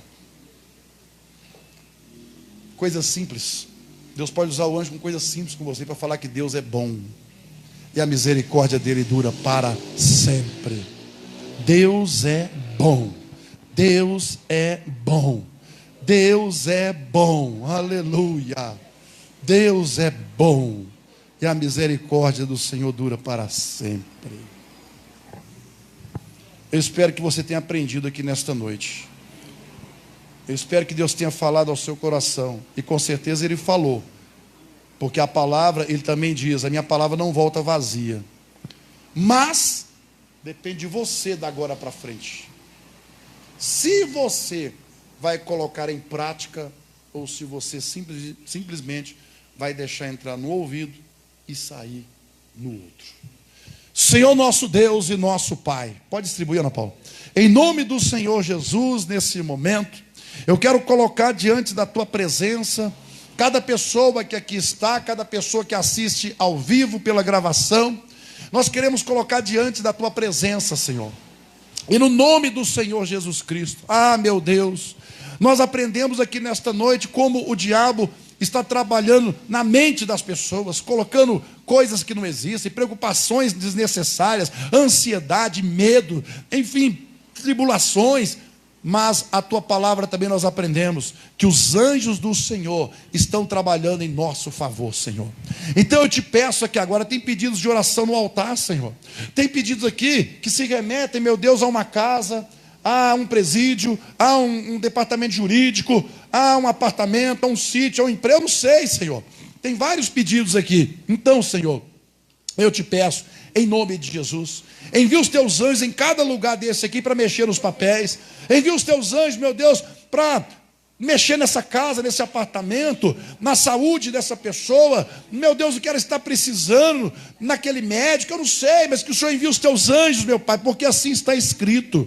Coisas simples. Deus pode usar o anjo com coisas simples com você para falar que Deus é bom. E a misericórdia dele dura para sempre. Deus é bom. Deus é bom. Deus é bom. Aleluia. Deus é bom. E a misericórdia do Senhor dura para sempre. Eu espero que você tenha aprendido aqui nesta noite. Eu espero que Deus tenha falado ao seu coração. E com certeza Ele falou. Porque a palavra, Ele também diz, a minha palavra não volta vazia. Mas, depende de você da agora para frente. Se você vai colocar em prática, ou se você simplesmente vai deixar entrar no ouvido e sair no outro. Senhor nosso Deus e nosso Pai. Pode distribuir, Ana Paula. Em nome do Senhor Jesus, nesse momento, eu quero colocar diante da Tua presença cada pessoa que aqui está, cada pessoa que assiste ao vivo pela gravação. Nós queremos colocar diante da Tua presença, Senhor. E no nome do Senhor Jesus Cristo. Meu Deus, nós aprendemos aqui nesta noite como o diabo está trabalhando na mente das pessoas, colocando coisas que não existem, preocupações desnecessárias, ansiedade, medo, enfim, tribulações. Mas a Tua palavra também nós aprendemos que os anjos do Senhor estão trabalhando em nosso favor, Senhor. Então eu te peço aqui agora, tem pedidos de oração no altar, Senhor. Tem pedidos aqui que se remetem, meu Deus, a uma casa, a um presídio, a um departamento jurídico, a um apartamento, a um sítio, a um emprego, eu não sei, Senhor. Tem vários pedidos aqui. Então, Senhor, eu te peço, em nome de Jesus, envia os Teus anjos em cada lugar desse aqui para mexer nos papéis. Envia os Teus anjos, meu Deus, para mexer nessa casa, nesse apartamento, na saúde dessa pessoa. Meu Deus, o que ela está precisando, naquele médico, eu não sei, mas que o Senhor envie os Teus anjos, meu Pai, porque assim está escrito.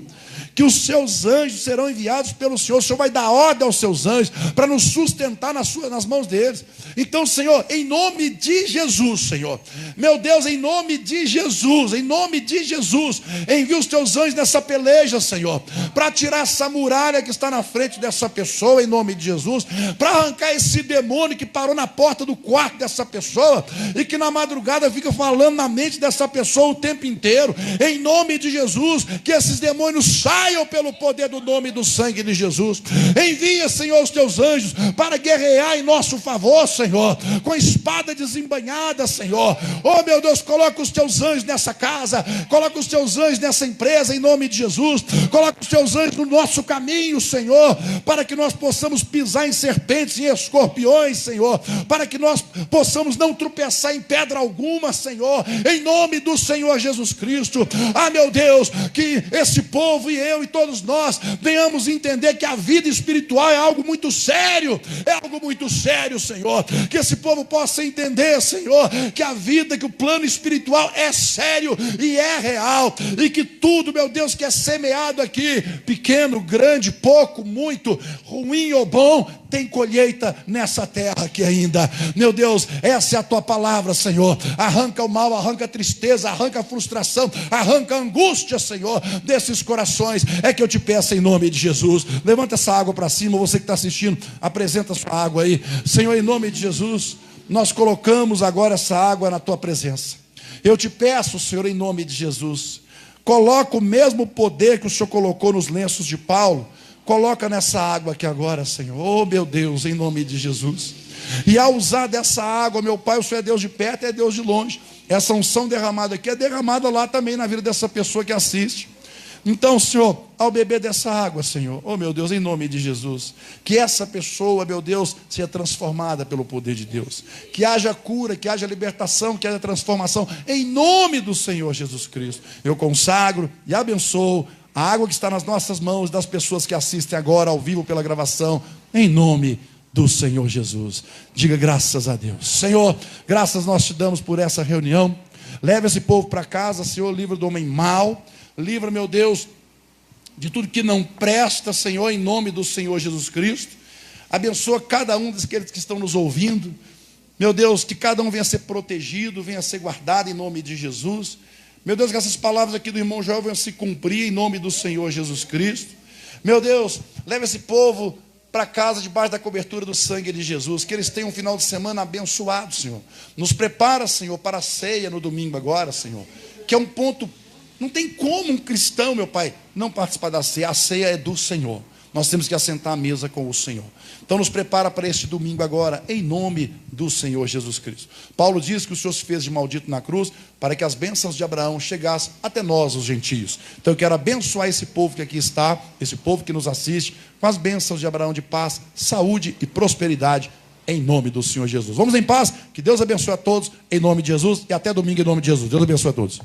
Que os seus anjos serão enviados pelo Senhor. O Senhor vai dar ordem aos seus anjos para nos sustentar nas mãos deles. Então, Senhor, em nome de Jesus, Senhor, meu Deus, em nome de Jesus, envia os teus anjos nessa peleja, Senhor, para tirar essa muralha que está na frente dessa pessoa, em nome de Jesus, para arrancar esse demônio que parou na porta do quarto dessa pessoa e que na madrugada fica falando na mente dessa pessoa o tempo inteiro. Em nome de Jesus, que esses demônios saiam saiam pelo poder do nome e do sangue de Jesus. Envia, Senhor, os teus anjos para guerrear em nosso favor, Senhor, com espada desembainhada, Senhor. Oh, meu Deus, coloca os teus anjos nessa casa, coloca os teus anjos nessa empresa, em nome de Jesus. Coloca os teus anjos no nosso caminho, Senhor, para que nós possamos pisar em serpentes e escorpiões, Senhor, para que nós possamos não tropeçar em pedra alguma, Senhor, em nome do Senhor Jesus Cristo. Ah, meu Deus, que esse povo e eu e todos nós venhamos entender que a vida espiritual é algo muito sério, Senhor. Que esse povo possa entender, Senhor, que a vida, que o plano espiritual é sério e é real, e que tudo, meu Deus, que é semeado aqui, pequeno, grande, pouco, muito, ruim ou bom, tem colheita nessa terra aqui ainda. Meu Deus, essa é a tua palavra, Senhor. Arranca o mal, arranca a tristeza, arranca a frustração, arranca a angústia, Senhor, desses corações. É que eu te peço em nome de Jesus. Levanta essa água para cima, você que está assistindo, apresenta a sua água aí. Senhor, em nome de Jesus, nós colocamos agora essa água na tua presença. Eu te peço, Senhor, em nome de Jesus, coloca o mesmo poder que o Senhor colocou nos lenços de Paulo, coloca nessa água aqui agora, Senhor. Oh, meu Deus, em nome de Jesus. E ao usar dessa água, meu Pai, o Senhor é Deus de perto e é Deus de longe. Essa unção derramada aqui é derramada lá também na vida dessa pessoa que assiste. Então, Senhor, ao beber dessa água, Senhor, oh meu Deus, em nome de Jesus, que essa pessoa, meu Deus, seja transformada pelo poder de Deus, que haja cura, que haja libertação, que haja transformação, em nome do Senhor Jesus Cristo. Eu consagro e abençoo a água que está nas nossas mãos, das pessoas que assistem agora ao vivo pela gravação, em nome do Senhor Jesus. Diga graças a Deus. Senhor, graças nós te damos por essa reunião. Leva esse povo para casa, Senhor, livra do homem mau. Livra, meu Deus, de tudo que não presta, Senhor, em nome do Senhor Jesus Cristo. Abençoa cada um daqueles que estão nos ouvindo. Meu Deus, que cada um venha ser protegido, venha ser guardado em nome de Jesus. Meu Deus, que essas palavras aqui do irmão Joel venham se cumprir em nome do Senhor Jesus Cristo. Meu Deus, leva esse povo para casa debaixo da cobertura do sangue de Jesus. Que eles tenham um final de semana abençoado, Senhor. Nos prepara, Senhor, para a ceia no domingo agora, Senhor. Que é um ponto. Não tem como um cristão, meu Pai, não participar da ceia. A ceia é do Senhor. Nós temos que assentar à mesa com o Senhor. Então nos prepara para este domingo agora, em nome do Senhor Jesus Cristo. Paulo diz que o Senhor se fez de maldito na cruz, para que as bênçãos de Abraão chegassem até nós, os gentios. Então eu quero abençoar esse povo que aqui está, esse povo que nos assiste, com as bênçãos de Abraão de paz, saúde e prosperidade, em nome do Senhor Jesus. Vamos em paz, que Deus abençoe a todos, em nome de Jesus, e até domingo em nome de Jesus. Deus abençoe a todos.